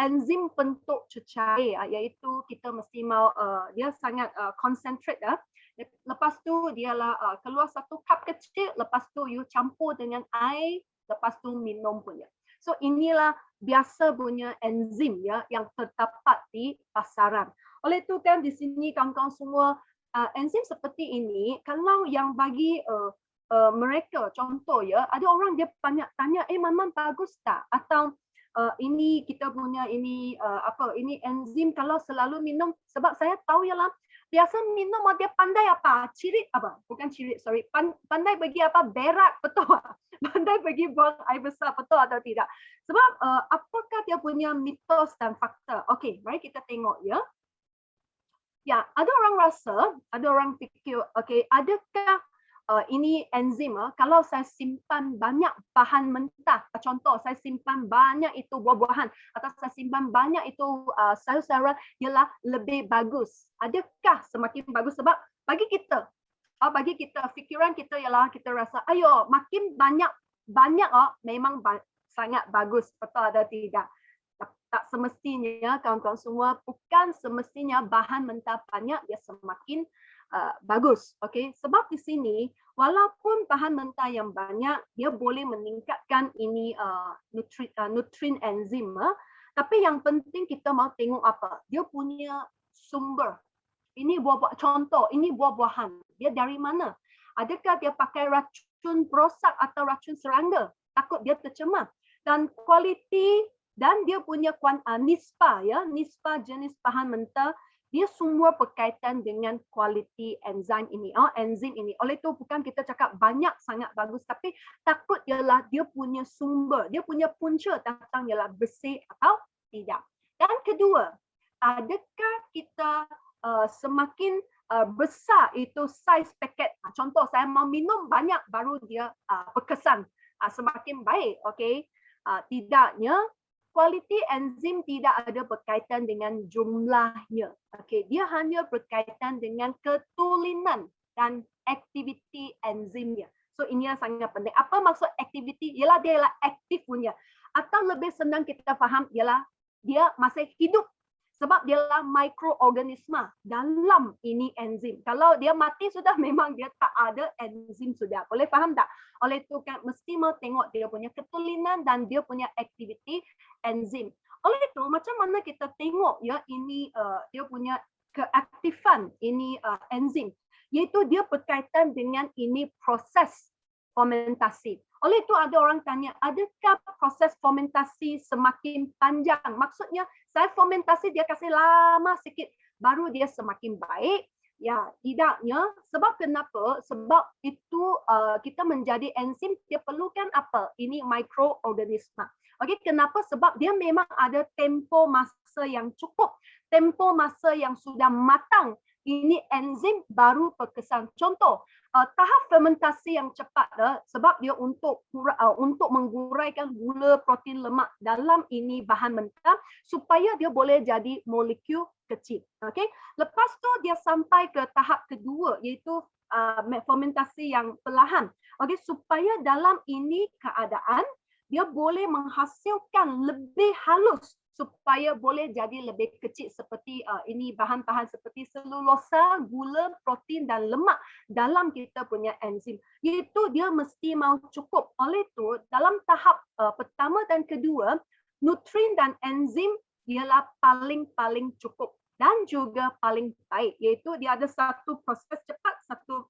enzim bentuk cecair, iaitu kita mesti mau dia sangat concentrate ya. Lepas tu dialah keluar satu cup kecil, lepas tu you campur dengan air, lepas tu minum punya. So inilah biasa punya enzim ya yang terdapat di pasaran. Oleh itu kan di sini kawan-kawan semua, enzim seperti ini kalau yang bagi mereka contoh ya, ada orang dia banyak tanya, Maman bagus tak? Atau ini kita punya ini ini enzim kalau selalu minum, sebab saya tahu ialah biasa minum dia pandai apa? Pandai bagi apa? Berak, betul tak? Pandai bagi buang air besar, betul atau tidak? Sebab apakah dia punya mitos dan fakta? Okey, mari kita tengok ya. Ya, ada orang fikir, okey, adakah ini enzim kalau saya simpan banyak bahan mentah, contoh saya simpan banyak itu buah-buahan atau saya simpan banyak itu sayur-sayuran, ialah lebih bagus. Adakah semakin bagus? Sebab bagi kita fikiran kita ialah kita rasa ayo makin banyak memang sangat bagus, betul atau tidak? Tak semestinya kawan-kawan semua, bukan semestinya bahan mentah banyak dia semakin bagus. Okey, sebab di sini walaupun bahan mentah yang banyak dia boleh meningkatkan ini nutrien enzim, tapi yang penting kita mau tengok apa? Dia punya sumber. Ini contoh, ini buah-buahan. Dia dari mana? Adakah dia pakai racun perosak atau racun serangga? Takut dia tercemar. Dan kualiti dan dia punya nisbah jenis bahan mentah, dia semua berkaitan dengan kualiti enzim ini. Oleh itu bukan kita cakap banyak sangat bagus, tapi takut ialah dia punya sumber, dia punya punca tentang ialah bersih atau tidak. Dan kedua, adakah kita semakin besar itu saiz paket. Contoh saya mau minum banyak baru dia berkesan semakin baik. Okey. Tidaknya kualiti enzim tidak ada berkaitan dengan jumlahnya. Okey, dia hanya berkaitan dengan ketulinan dan aktiviti enzimnya. So ini yang sangat penting. Apa maksud aktiviti? Ialah dia ialah aktif punya. Atau lebih senang kita faham ialah dia masih hidup. Sebab dia adalah mikroorganisma dalam ini enzim. Kalau dia mati sudah memang dia tak ada enzim sudah. Boleh faham tak? Oleh itu kan mesti mau tengok dia punya ketulinan dan dia punya aktiviti enzim. Oleh itu macam mana kita tengok ya ini dia punya keaktifan ini enzim. Iaitu dia berkaitan dengan ini proses fermentasi. Oleh itu ada orang tanya, adakah proses fermentasi semakin panjang? Maksudnya saya fermentasi dia kasih lama sikit baru dia semakin baik. Ya, tidaknya. Sebab kenapa? Sebab itu kita menjadi enzim dia perlukan apa? Ini mikroorganisma. Okey, kenapa? Sebab dia memang ada tempoh masa yang cukup, tempoh masa yang sudah matang. Ini enzim baru berkesan. Contoh, tahap fermentasi yang cepat sebab dia untuk mengguraikan gula, protein, lemak dalam ini bahan mentah supaya dia boleh jadi molekul kecil. Okey. Lepas tu dia sampai ke tahap kedua iaitu fermentasi yang perlahan. Okey, supaya dalam ini keadaan dia boleh menghasilkan lebih halus supaya boleh jadi lebih kecil seperti ini bahan-bahan seperti selulosa, gula, protein dan lemak dalam kita punya enzim. Iaitu dia mesti mau cukup. Oleh itu dalam tahap pertama dan kedua, nutrien dan enzim ialah paling cukup dan juga paling baik. Iaitu dia ada satu proses cepat, satu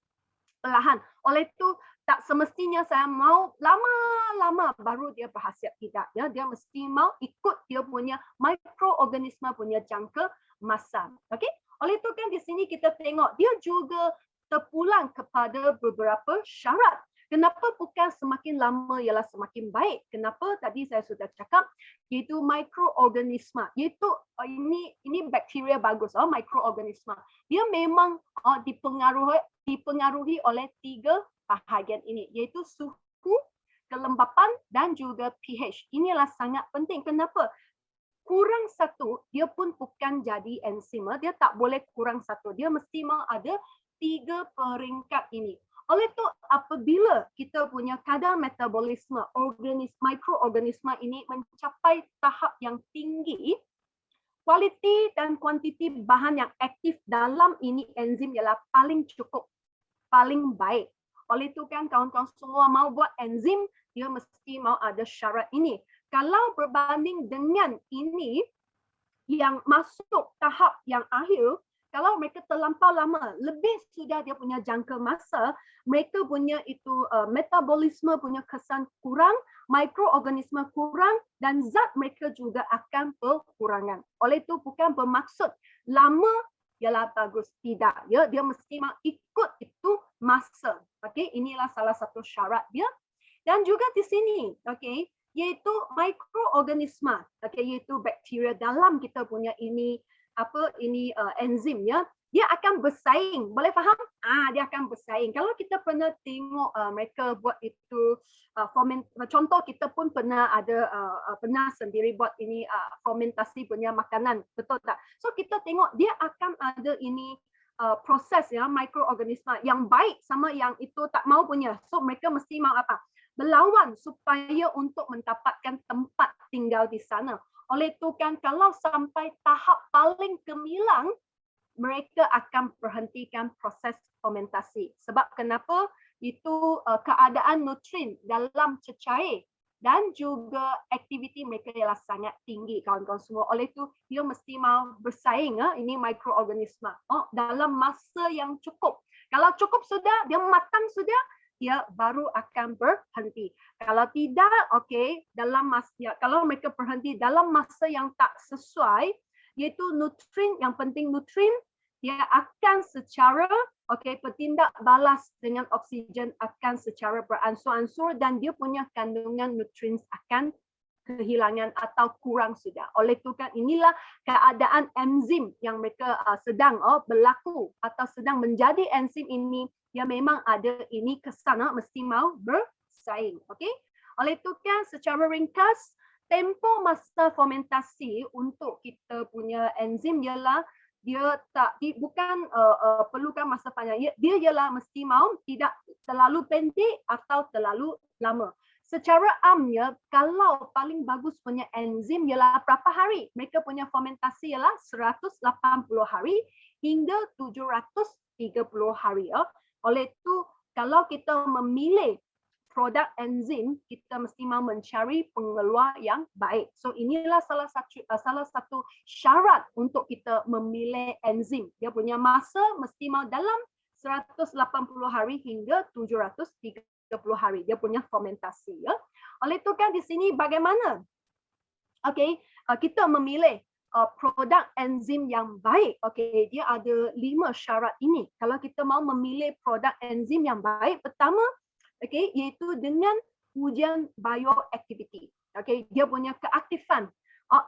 perlahan. Oleh itu tak semestinya saya mau lama-lama baru dia berhasil. Tidak. Ya, dia mesti mau ikut dia punya mikroorganisma punya jangka masa. Okey? Oleh itu kan di sini kita tengok dia juga terpulang kepada beberapa syarat. Kenapa bukan semakin lama ialah semakin baik? Kenapa? Tadi saya sudah cakap iaitu mikroorganisma. Iaitu ini bakteria bagus, mikroorganisma. Dia memang dipengaruhi oleh 3 bahagian ini iaitu suhu, kelembapan dan juga pH. Inilah sangat penting. Kenapa? Kurang satu dia pun bukan jadi enzim. Dia tak boleh kurang satu. Dia mesti mau ada 3 peringkat ini. Oleh itu apabila kita punya kadar metabolisme mikroorganisma ini mencapai tahap yang tinggi, kualiti dan kuantiti bahan yang aktif dalam ini enzim ialah paling cukup, paling baik. Oleh itu kan kawan-kawan semua mau buat enzim, dia mesti mau ada syarat ini. Kalau berbanding dengan ini yang masuk tahap yang akhir, kalau mereka terlampau lama, lebih sudah dia punya jangka masa, mereka punya itu metabolisme punya kesan kurang, mikroorganisma kurang dan zat mereka juga akan berkurangan. Oleh itu bukan bermaksud lama ialah bagus, tidak. Ya, dia mesti mau ikut itu masa. Okey, inilah salah satu syarat dia. Dan juga di sini, okey, iaitu mikroorganisma, okey, iaitu bakteria dalam kita punya ini enzim ya. Dia akan bersaing. Boleh faham? Dia akan bersaing. Kalau kita pernah tengok mereka buat itu contoh kita pun pernah ada pernah sendiri buat ini fermentasi punya makanan, betul tak? So kita tengok dia akan ada ini proses ya mikroorganisma yang baik sama yang itu tak mau punya. So mereka mesti mau apa? Berlawan supaya untuk mendapatkan tempat tinggal di sana. Oleh itu kan kalau sampai tahap paling gemilang, mereka akan berhentikan proses fermentasi. Sebab kenapa? Itu keadaan nutrien dalam cecair dan juga aktiviti mereka ialah sangat tinggi kawan-kawan semua. Oleh itu dia mesti mau bersaing ini mikroorganisma dalam masa yang cukup. Kalau cukup sudah, dia matang sudah, dia baru akan berhenti. Kalau tidak, okey, dalam masa kalau mereka berhenti dalam masa yang tak sesuai, iaitu nutrien, yang penting nutrien, dia akan secara bertindak balas dengan oksigen akan secara beransur-ansur dan dia punya kandungan nutrien akan kehilangan atau kurang sudah. Oleh itu kan inilah keadaan enzim yang mereka sedang berlaku atau sedang menjadi enzim ini, dia memang ada ini kesan mesti mau bersaing. Okey. Oleh itu kan secara ringkas, tempoh masa fermentasi untuk kita punya enzim ialah dia bukan perlukan masa panjang. Dia ialah mesti mau tidak terlalu pendek atau terlalu lama. Secara amnya, kalau paling bagus punya enzim ialah berapa hari? Mereka punya fermentasi ialah 180 hari hingga 730 hari. Oleh itu, kalau kita memilih produk enzim, kita mesti mahu mencari pengeluar yang baik. So inilah salah satu syarat untuk kita memilih enzim. Dia punya masa mesti mahu dalam 180 hari hingga 730 hari. Dia punya fermentasi. Ya. Oleh itu kan di sini bagaimana? Okey, kita memilih produk enzim yang baik. Okey, dia ada 5 syarat ini. Kalau kita mahu memilih produk enzim yang baik, pertama, okey, iaitu dengan ujian bioactivity. Okey, dia punya keaktifan.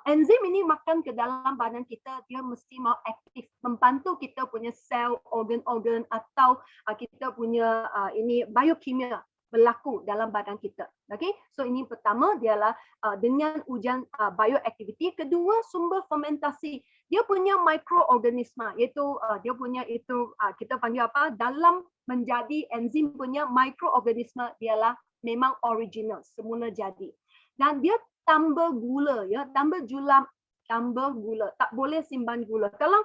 Enzim ini makan ke dalam badan kita, dia mesti mau aktif, membantu kita punya sel, organ-organ atau kita punya ini biokimia berlaku dalam badan kita. Okey, so ini pertama dialah dengan ujian bioactivity. Kedua, sumber fermentasi. Dia punya mikroorganisma, iaitu dia punya itu kita panggil apa? Dalam menjadi enzim punya mikroorganisma dialah memang original, semula jadi. Dan dia tambah gula, ya, tambah gula. Tak boleh simpan gula. Kalau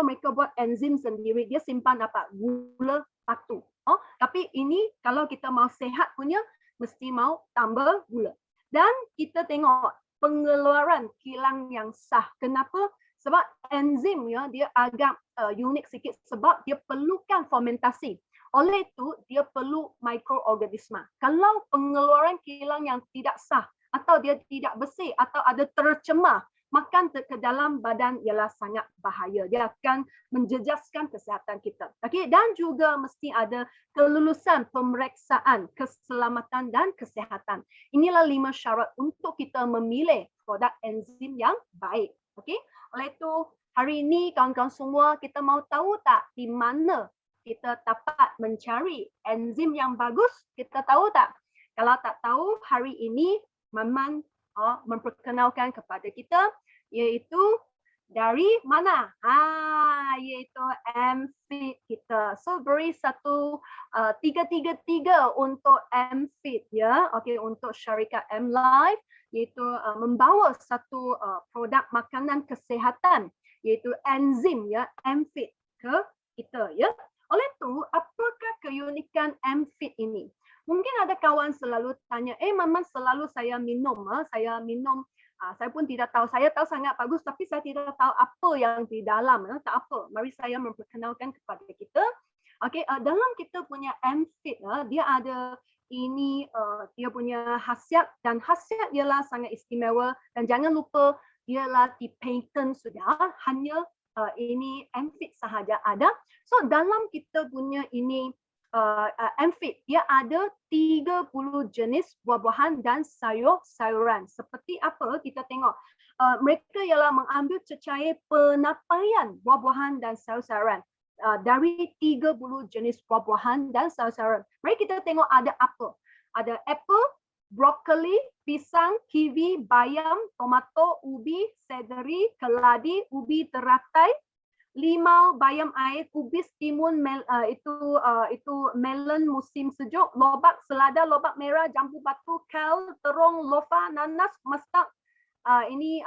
mereka buat enzim sendiri, dia simpan apa? Gula batu. Tapi ini kalau kita mau sehat punya, mesti mau tambah gula. Dan kita tengok pengeluaran kilang yang sah. Kenapa? Sebab enzim ya, dia agak unik sikit sebab dia perlukan fermentasi. Oleh itu, dia perlu mikroorganisma. Kalau pengeluaran kilang yang tidak sah atau dia tidak bersih atau ada tercemar, makan ke dalam badan ialah sangat bahaya. Dia akan menjejaskan kesihatan kita. Okay? Dan juga mesti ada kelulusan pemeriksaan keselamatan dan kesihatan. Inilah 5 syarat untuk kita memilih produk enzim yang baik. Okay? Oleh itu, hari ini kawan-kawan semua, kita mau tahu tak di mana kita dapat mencari enzim yang bagus? Kita tahu tak? Kalau tak tahu, hari ini Maman memperkenalkan kepada kita, iaitu dari mana? Iaitu MFIT kita. So beri satu 333 untuk MFIT ya. Okey, untuk syarikat MLife, iaitu membawa satu produk makanan kesihatan, iaitu enzim ya, MFIT ke kita ya. Oleh itu, apakah keunikan MFIT ini? Mungkin ada kawan selalu tanya, Maman selalu saya minum, saya pun tidak tahu. Saya tahu sangat bagus, tapi saya tidak tahu apa yang di dalam. Tak apa, mari saya memperkenalkan kepada kita. Okay, dalam kita punya MFIT, dia ada ini, dia punya khasiat, dan khasiat ialah sangat istimewa. Dan jangan lupa, ialah di patent sudah, hanya ini MFIT sahaja ada. So dalam kita punya ini MFIT, dia ada 30 jenis buah-buahan dan sayur-sayuran. Seperti apa? Kita tengok. Mereka ialah mengambil cecair penapaian buah-buahan dan sayur-sayuran dari 30 jenis buah-buahan dan sayur-sayuran. Mari kita tengok ada apa. Ada apple, brokoli, pisang, kiwi, bayam, tomato, ubi, seledri, keladi, ubi teratai, limau, bayam air, kubis, timun, itu melon musim sejuk, lobak, selada, lobak merah, jambu batu, kal, terong, lofa, nanas, mestak, ini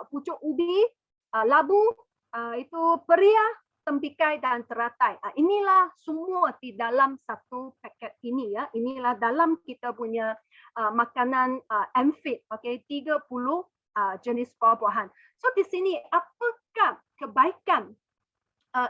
pucuk ubi, labu, itu peria, tempikai dan teratai. Inilah semua di dalam satu paket ini ya. Inilah dalam kita punya makanan MFIT, okey, 30 jenis buah-buahan. So di sini apakah kebaikan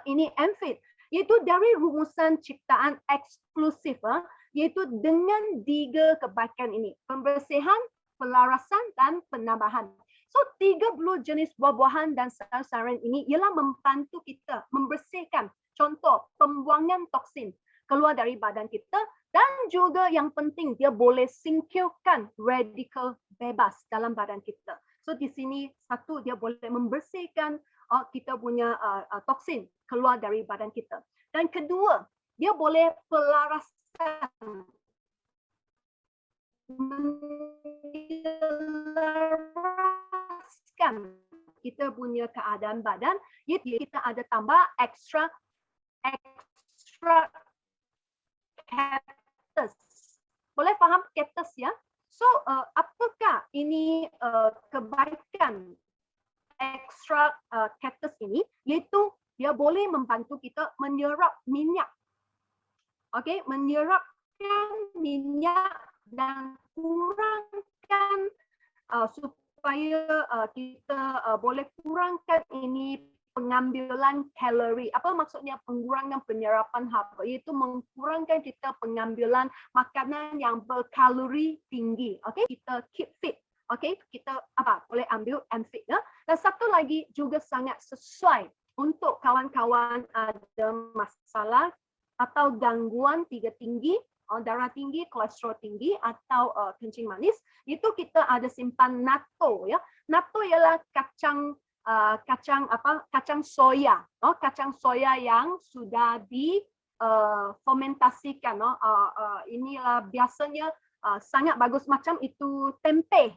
ini MFIT? Iaitu dari rumusan ciptaan eksklusif, iaitu dengan 3 kebaikan ini: pembersihan, pelarasan dan penambahan. So 30 jenis buah-buahan dan sayur-sayuran ini ialah membantu kita membersihkan, contoh pembuangan toksin keluar dari badan kita, Dan juga yang penting, dia boleh singkirkan radikal bebas dalam badan kita. So di sini satu, dia boleh membersihkan kita punya toksin keluar dari badan kita. Dan kedua, dia boleh pelaraskan, menyelaraskan kita punya keadaan badan. Kita ada tambah extra cactus. Boleh faham cactus ya? So apakah ini kebaikan extra cactus ini? Iaitu dia boleh membantu kita menyerap minyak. Okey, menyerapkan minyak dan kurangkan supaya kita boleh kurangkan ini pengambilan kalori. Apa maksudnya pengurangan penyerapan harga? Iaitu mengkurangkan kita pengambilan makanan yang berkalori tinggi. Okey, kita keep fit. Okey, kita boleh ambil MFIT ya. Dan satu lagi juga sangat sesuai untuk kawan-kawan ada masalah atau gangguan tiga tinggi, darah tinggi, kolesterol tinggi atau kencing manis. Itu kita ada simpan natto ya. Natto ialah kacang soya, kacang soya yang sudah difermentasikan. Inilah biasanya sangat bagus macam itu tempe.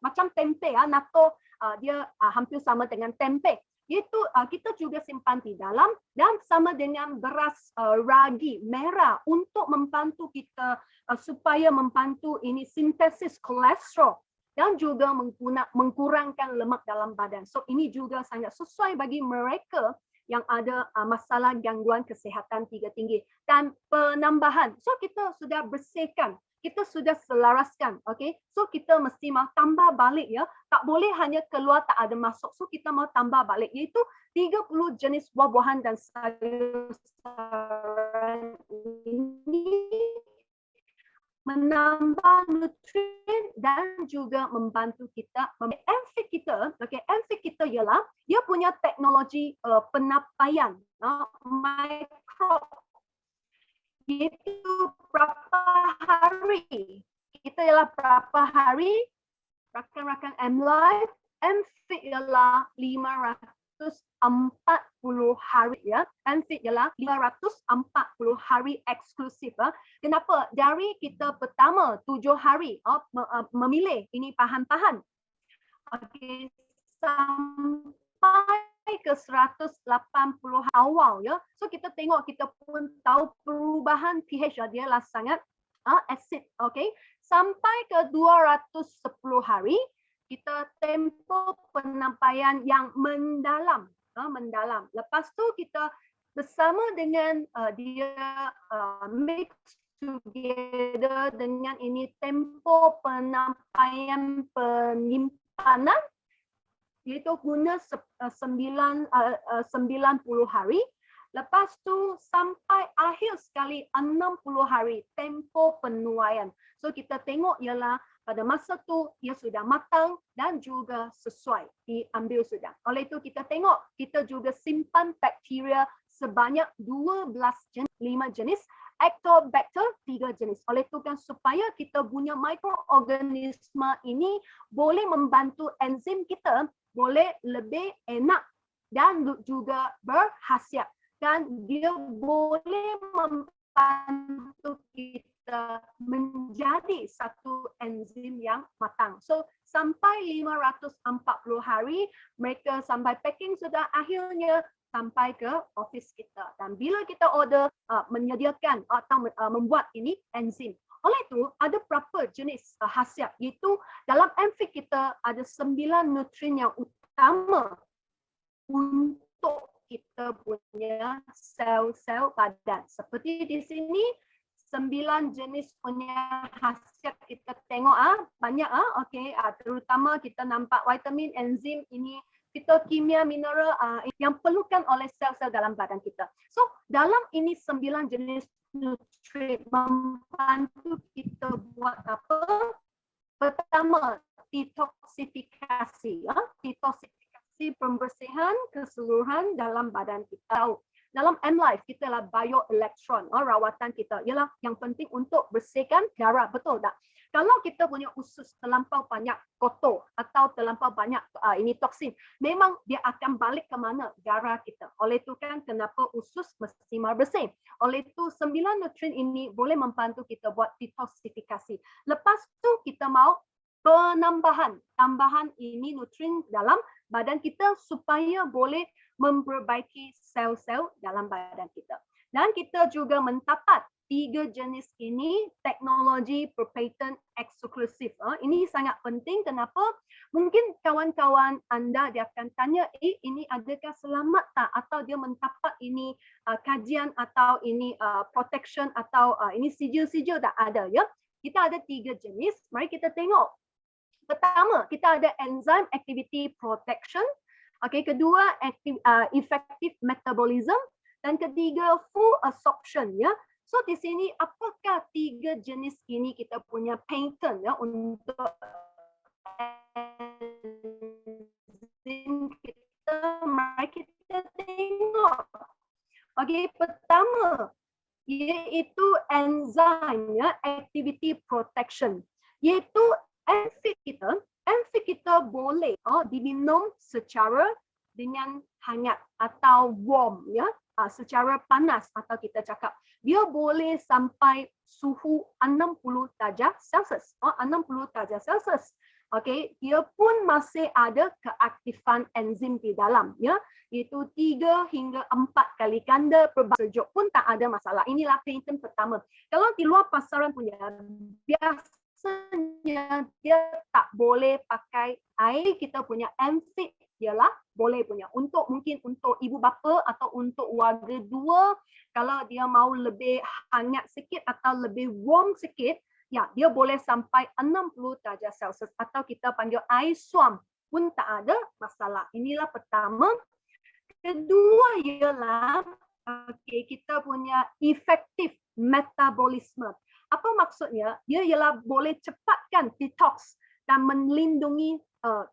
Macam tempe ya, natto dia hampir sama dengan tempe. Itu kita juga simpan di dalam dan sama dengan beras ragi merah untuk membantu kita supaya membantu ini sintesis kolesterol dan juga mengkurangkan lemak dalam badan. So ini juga sangat sesuai bagi mereka yang ada masalah gangguan kesihatan tiga tinggi. Dan penambahan, so kita sudah bersihkan, kita sudah selaraskan, okay? So kita mesti mau tambah balik ya, tak boleh hanya keluar tak ada masuk. So kita mau tambah balik, iaitu 30 jenis buah-buahan dan sayur-sayuran ini menambah nutrien dan juga membantu kita. MFIT kita, MFIT kita ialah dia punya teknologi penapaian, mikro. Itu berapa hari? Kita ialah berapa hari? Rakan-rakan MLive, MFIT ialah 540 hari ya. MFIT ialah 540 hari eksklusif. Kenapa? Dari kita pertama 7 hari memilih ini bahan-bahan. Okey, sampai ke 180 awal ya. So kita tengok, kita pun tahu perubahan pH dia lah sangat asid, okey. Sampai ke 210 hari kita tempoh penyampaian yang mendalam, mendalam. Lepas tu kita bersama dengan dia mix together dengan ini tempoh penyampaian penyimpanan iaitu guna 90 hari. Lepas tu sampai akhir sekali 60 hari tempoh penuaian. So kita tengok ialah pada masa tu ia sudah matang dan juga sesuai diambil sudah. Oleh itu kita tengok, kita juga simpan bakteria sebanyak 12 jenis, 5 jenis, Ectobacter 3 jenis. Oleh itu kan supaya kita punya mikroorganisme ini boleh membantu enzim kita boleh lebih enak dan juga berkhasiat. Dan dia boleh membantu kita menjadi satu enzim yang matang. So sampai 540 hari mereka sampai packing sudah, akhirnya sampai ke office kita. Dan bila kita order menyediakan atau membuat ini enzim. Oleh itu ada berapa jenis khasiat, iaitu dalam MFIT kita ada 9 nutrien yang utama untuk kita punya sel-sel badan. Seperti di sini 9 jenis punya khasiat kita tengok banyak okey, terutama kita nampak vitamin, enzim, ini fitokimia, mineral yang perlukan oleh sel-sel dalam badan kita. So dalam ini 9 jenis nutrien membantu kita buat apa? Pertama, detoksifikasi, detoksifikasi pembersihan keseluruhan dalam badan kita. dalam M-Life kita lah bioelektron, rawatan kita ialah yang penting untuk bersihkan darah, betul tak? Kalau kita punya usus terlampau banyak kotor atau terlampau banyak ini toksin, memang dia akan balik ke mana? Darah kita. Oleh itu kan kenapa usus mesti bersih. Oleh itu 9 nutrien ini boleh membantu kita buat detoksifikasi. Lepas tu kita mau tambahan ini nutrien dalam badan kita supaya boleh memperbaiki sel-sel dalam badan kita. Dan kita juga mendapat 3 jenis ini teknologi berpaten eksklusif. Ini sangat penting. Kenapa? Mungkin kawan-kawan anda dia akan tanya, ini adakah selamat tak? Atau dia mendapat ini kajian atau ini protection atau ini sijil-sijil tak? Ada ya. Kita ada 3 jenis. Mari kita tengok. Pertama, kita ada enzyme activity protection. Okay, kedua, effective metabolism. Dan ketiga, full absorption ya. So di sini apakah 3 jenis ini kita punya patent ya untuk enzim kita? Mari kita tengok. Okey, pertama iaitu enzim ya, activity protection. Iaitu MFIT kita boleh diminum secara dengan hangat atau warm ya. Secara panas atau kita cakap dia boleh sampai suhu 60 darjah Celsius. 60 darjah Celsius. Okey, dia pun masih ada keaktifan enzim di dalam ya. Itu 3 hingga 4 kali ganda sejuk pun tak ada masalah. Inilah patent pertama. Kalau di luar pasaran punya biasanya dia tak boleh pakai air kita punya MFIT ialah boleh punya mungkin untuk ibu bapa atau untuk warga dua kalau dia mau lebih hangat sikit atau lebih warm sikit ya dia boleh sampai 60 darjah Celsius atau kita panggil air suam pun tak ada masalah. Inilah pertama. Kedua ialah kita punya efektif metabolisme. Apa maksudnya? Dia ialah boleh cepatkan detox dan melindungi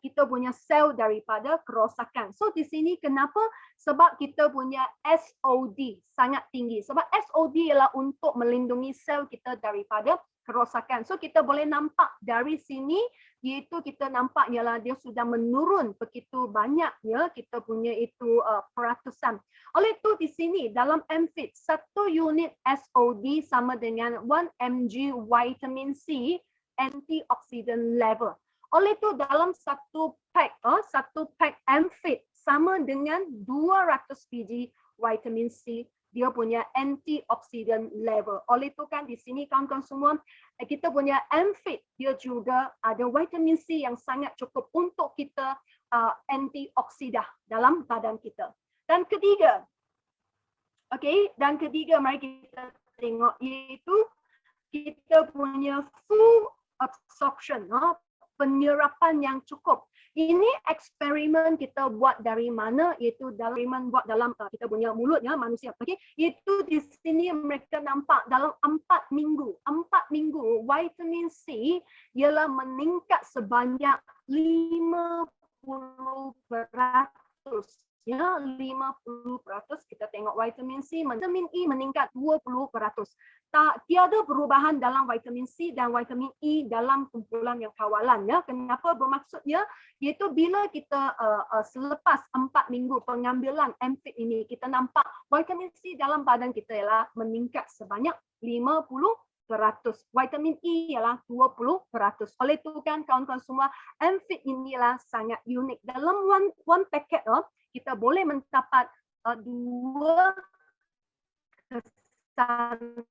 kita punya sel daripada kerosakan. So di sini kenapa? Sebab kita punya SOD sangat tinggi. Sebab SOD ialah untuk melindungi sel kita daripada kerosakan. So kita boleh nampak dari sini iaitu kita nampak ialah dia sudah menurun begitu banyak ya kita punya itu peratusan. Oleh itu di sini dalam MFIT 1 unit SOD sama dengan 1 mg vitamin C antioxidant level. Oleh itu dalam satu pack MFIT sama dengan 200 biji vitamin C dia punya antioxidant level. Oleh itu kan di sini kawan-kawan semua kita punya MFIT dia juga ada vitamin C yang sangat cukup untuk kita antioksidah dalam badan kita. Dan ketiga, mari kita tengok iaitu kita punya full absorption, penyerapan yang cukup. Ini eksperimen kita buat dari mana? Iaitu buat dalam kita punya mulut ya manusia. Okey, itu di sini mereka nampak dalam 4 minggu. 4 minggu vitamin C ialah meningkat sebanyak 50%. Ya, 50% kita tengok vitamin C, vitamin E meningkat 20%. Tiada perubahan dalam vitamin C dan vitamin E dalam kumpulan yang kawalan ya. Kenapa? Bermaksudnya iaitu bila kita selepas 4 minggu pengambilan MFIT ini kita nampak vitamin C dalam badan kita ialah meningkat sebanyak 50%. Vitamin E ialah 20%. Oleh itu kan kawan-kawan semua MFIT inilah sangat unik. Dalam one packet kita boleh mendapat 2 kesan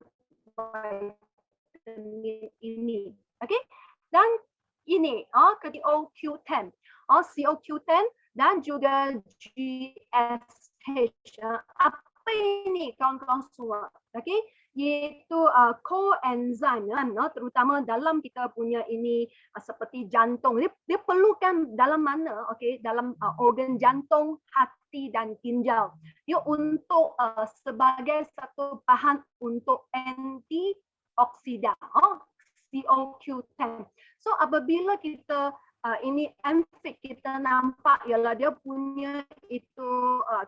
vitamin ini. Okey. Dan ini CoQ10. CoQ10 dan juga GSH. Apa ini kawan-kawan semua? Okey, iaitu coenzyme terutama dalam kita punya ini seperti jantung. Dia perlukan dalam mana? Okey, dalam organ jantung, hati dan ginjal. Dia untuk sebagai satu bahan untuk antioksidan. CoQ10. So apabila kita ini MFIT kita nampak ialah dia punya itu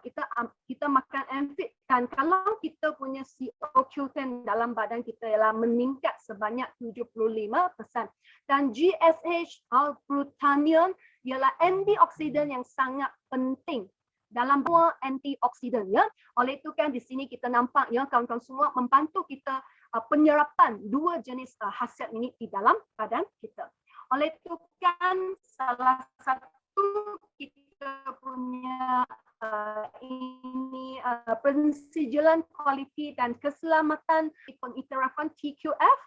kita makan MFIT Dan kalau kita punya CO2 dalam badan kita ialah meningkat sebanyak 75%. Dan GSH, glutathione, ialah antioksidan yang sangat penting dalam semua antioksidan. Ya. Oleh itu kan di sini kita nampak ya kawan-kawan semua membantu kita penyerapan dua jenis khasiat ini di dalam badan kita. Oleh itu kan salah satu kita punya ini pensijilan kualiti dan keselamatan pengiktirafan TQF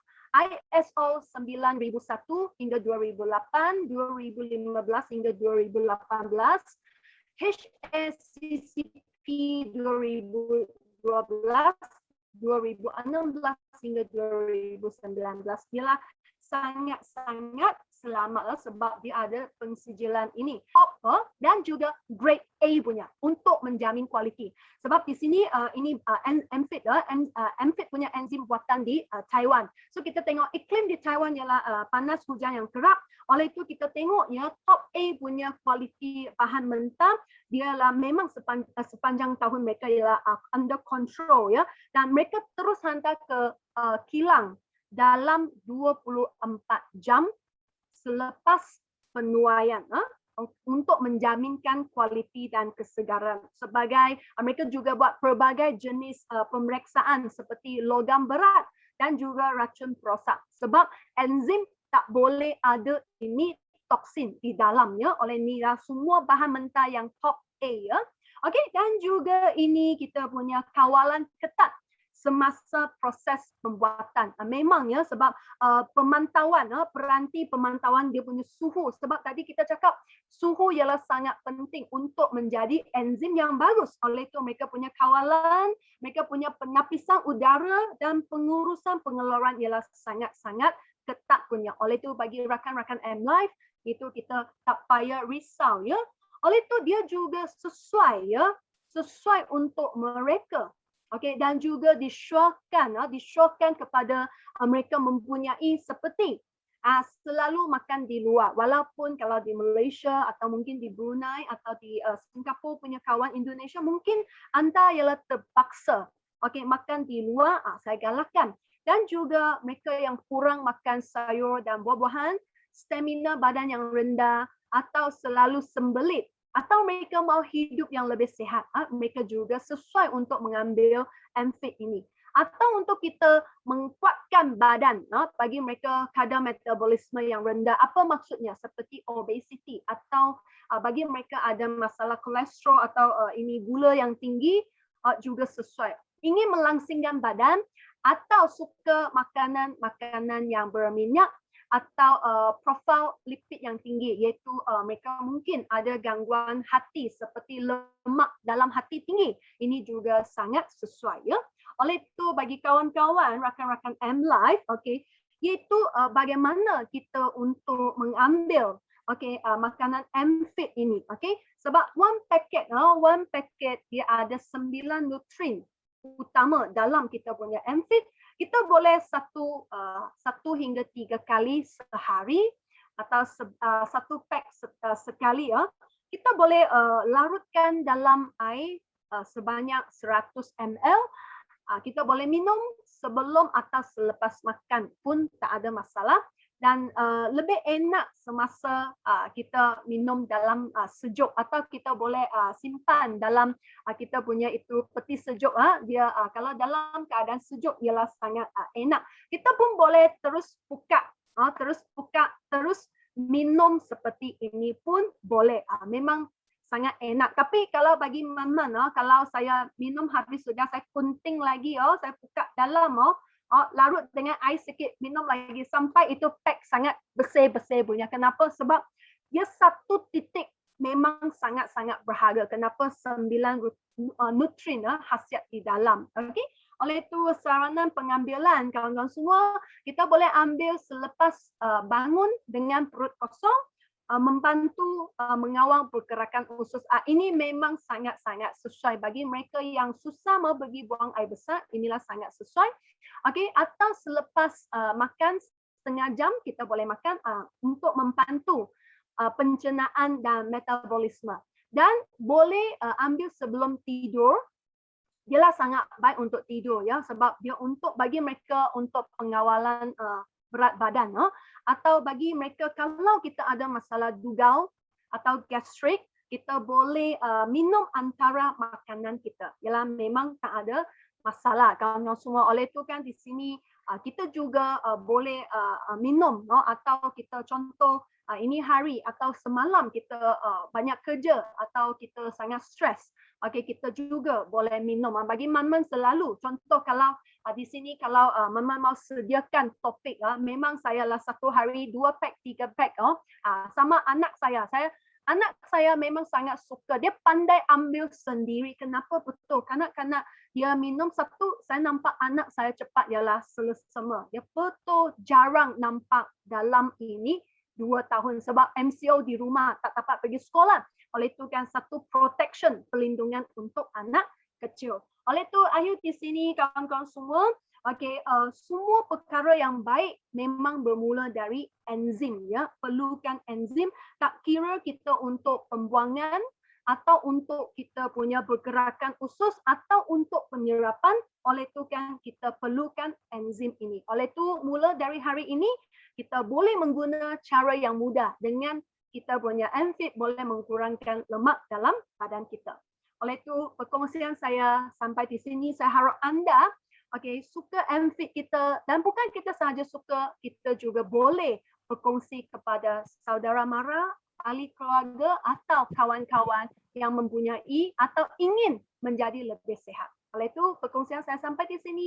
ISO 9001 hingga 2008, 2015 hingga 2018, HACCP 2012, 2016 hingga 2019 ialah sangat-sangat selamatlah sebab dia ada pensijilan ini top dan juga grade A punya untuk menjamin kualiti. Sebab di sini ini MFIT punya enzim buatan di Taiwan. So kita tengok iklim di Taiwan ialah panas, hujan yang kerap. Oleh itu kita tengok ya top A punya kualiti bahan mentah dia lah memang sepanjang tahun mereka ialah under control ya, dan mereka terus hantar ke kilang dalam 24 jam selepas penuaian untuk menjaminkan kualiti dan kesegaran. Sebagai mereka juga buat pelbagai jenis pemeriksaan seperti logam berat dan juga racun perosak. Sebab enzim tak boleh ada ini toksin di dalamnya, oleh ini semua bahan mentah yang top A ya. Okey, dan juga ini kita punya kawalan ketat semasa proses pembuatan. Memang ya sebab pemantauan, peranti pemantauan dia punya suhu. Sebab tadi kita cakap suhu ialah sangat penting untuk menjadi enzim yang bagus. Oleh itu mereka punya kawalan, mereka punya penapisan udara dan pengurusan pengeluaran ialah sangat-sangat ketat punya. Oleh itu bagi rakan-rakan MLife itu kita tak payah risau ya. Oleh itu dia juga sesuai ya, sesuai untuk mereka. Okey, dan juga disyorkan kepada mereka mempunyai seperti selalu makan di luar, walaupun kalau di Malaysia atau mungkin di Brunei atau di Singapura punya kawan Indonesia mungkin anda ialah terpaksa makan di luar, saya galakkan. Dan juga mereka yang kurang makan sayur dan buah-buahan, stamina badan yang rendah atau selalu sembelit, atau mereka mau hidup yang lebih sihat, mereka juga sesuai untuk mengambil MFIT ini. Atau untuk kita menguatkan badan, bagi mereka kadar metabolisme yang rendah. Apa maksudnya? Seperti obesity atau bagi mereka ada masalah kolesterol atau ini gula yang tinggi, juga sesuai. Ingin melangsingkan badan atau suka makanan yang berminyak, atau profil lipid yang tinggi, iaitu mereka mungkin ada gangguan hati seperti lemak dalam hati tinggi. Ini juga sangat sesuai ya. Oleh itu bagi kawan-kawan rakan-rakan MLife, iaitu bagaimana kita untuk mengambil makanan MFIT ini. Sebab one packet dia ada 9 nutrien utama dalam kita punya MFIT. Kita boleh satu hingga 3 kali sehari atau satu pack sekali ya. Kita boleh larutkan dalam air sebanyak 100 ml. Kita boleh minum sebelum atau selepas makan pun tak ada masalah. Dan lebih enak semasa kita minum dalam sejuk, atau kita boleh simpan dalam kita punya itu peti sejuk. Dia kalau dalam keadaan sejuk ialah sangat enak. Kita pun boleh terus buka, terus minum seperti ini pun boleh. Memang sangat enak. Tapi kalau bagi Man-Man, kalau saya minum habis sudah saya kunting lagi, saya buka dalam, larut dengan air sikit, minum lagi sampai itu pack sangat bersih-bersih punya. Kenapa? Sebab dia satu titik memang sangat-sangat berharga. Kenapa? 9 nutrien khasiat di dalam. Okey. Oleh itu saranan pengambilan kawan-kawan semua, kita boleh ambil selepas bangun dengan perut kosong, membantu mengawal pergerakan usus. Ini memang sangat-sangat sesuai bagi mereka yang susah mau pergi buang air besar. Inilah sangat sesuai. Atau selepas makan setengah jam kita boleh makan untuk membantu pencernaan dan metabolisme. Dan boleh ambil sebelum tidur dialah sangat baik untuk tidur ya, sebab dia untuk bagi mereka untuk pengawalan berat badan atau bagi mereka kalau kita ada masalah dugal atau gastrik, kita boleh minum antara makanan kita. Ialah memang tak ada masalah kawan-kawan semua. Oleh itu kan di sini kita juga boleh minum atau kita contoh ini hari atau semalam kita banyak kerja atau kita sangat stres. Okey, kita juga boleh minum. Bagi Man-Man selalu, contoh kalau di sini kalau Man-Man mau sediakan topik, memang saya lah 1 hari 2 pack, 3 pack. Sama anak saya memang sangat suka. Dia pandai ambil sendiri. Kenapa? Betul. Kanak-kanak dia minum satu, saya nampak anak saya cepat ialah selesema. Dia betul jarang nampak dalam ini 2 tahun sebab MCO di rumah tak dapat pergi sekolah. Oleh itu kan satu protection, perlindungan untuk anak kecil. Oleh itu akhir di sini kawan-kawan semua, semua perkara yang baik memang bermula dari enzim ya. Perlukan enzim, tak kira kita untuk pembuangan atau untuk kita punya pergerakan usus atau untuk penyerapan. Oleh itu kan kita perlukan enzim ini. Oleh itu mula dari hari ini kita boleh menggunakan cara yang mudah dengan kita punya MFIT boleh mengurangkan lemak dalam badan kita. Oleh itu, perkongsian saya sampai di sini. Saya harap anda suka MFIT kita dan bukan kita sahaja suka, kita juga boleh berkongsi kepada saudara mara, ahli keluarga atau kawan-kawan yang mempunyai atau ingin menjadi lebih sihat. Oleh itu, perkongsian saya sampai di sini.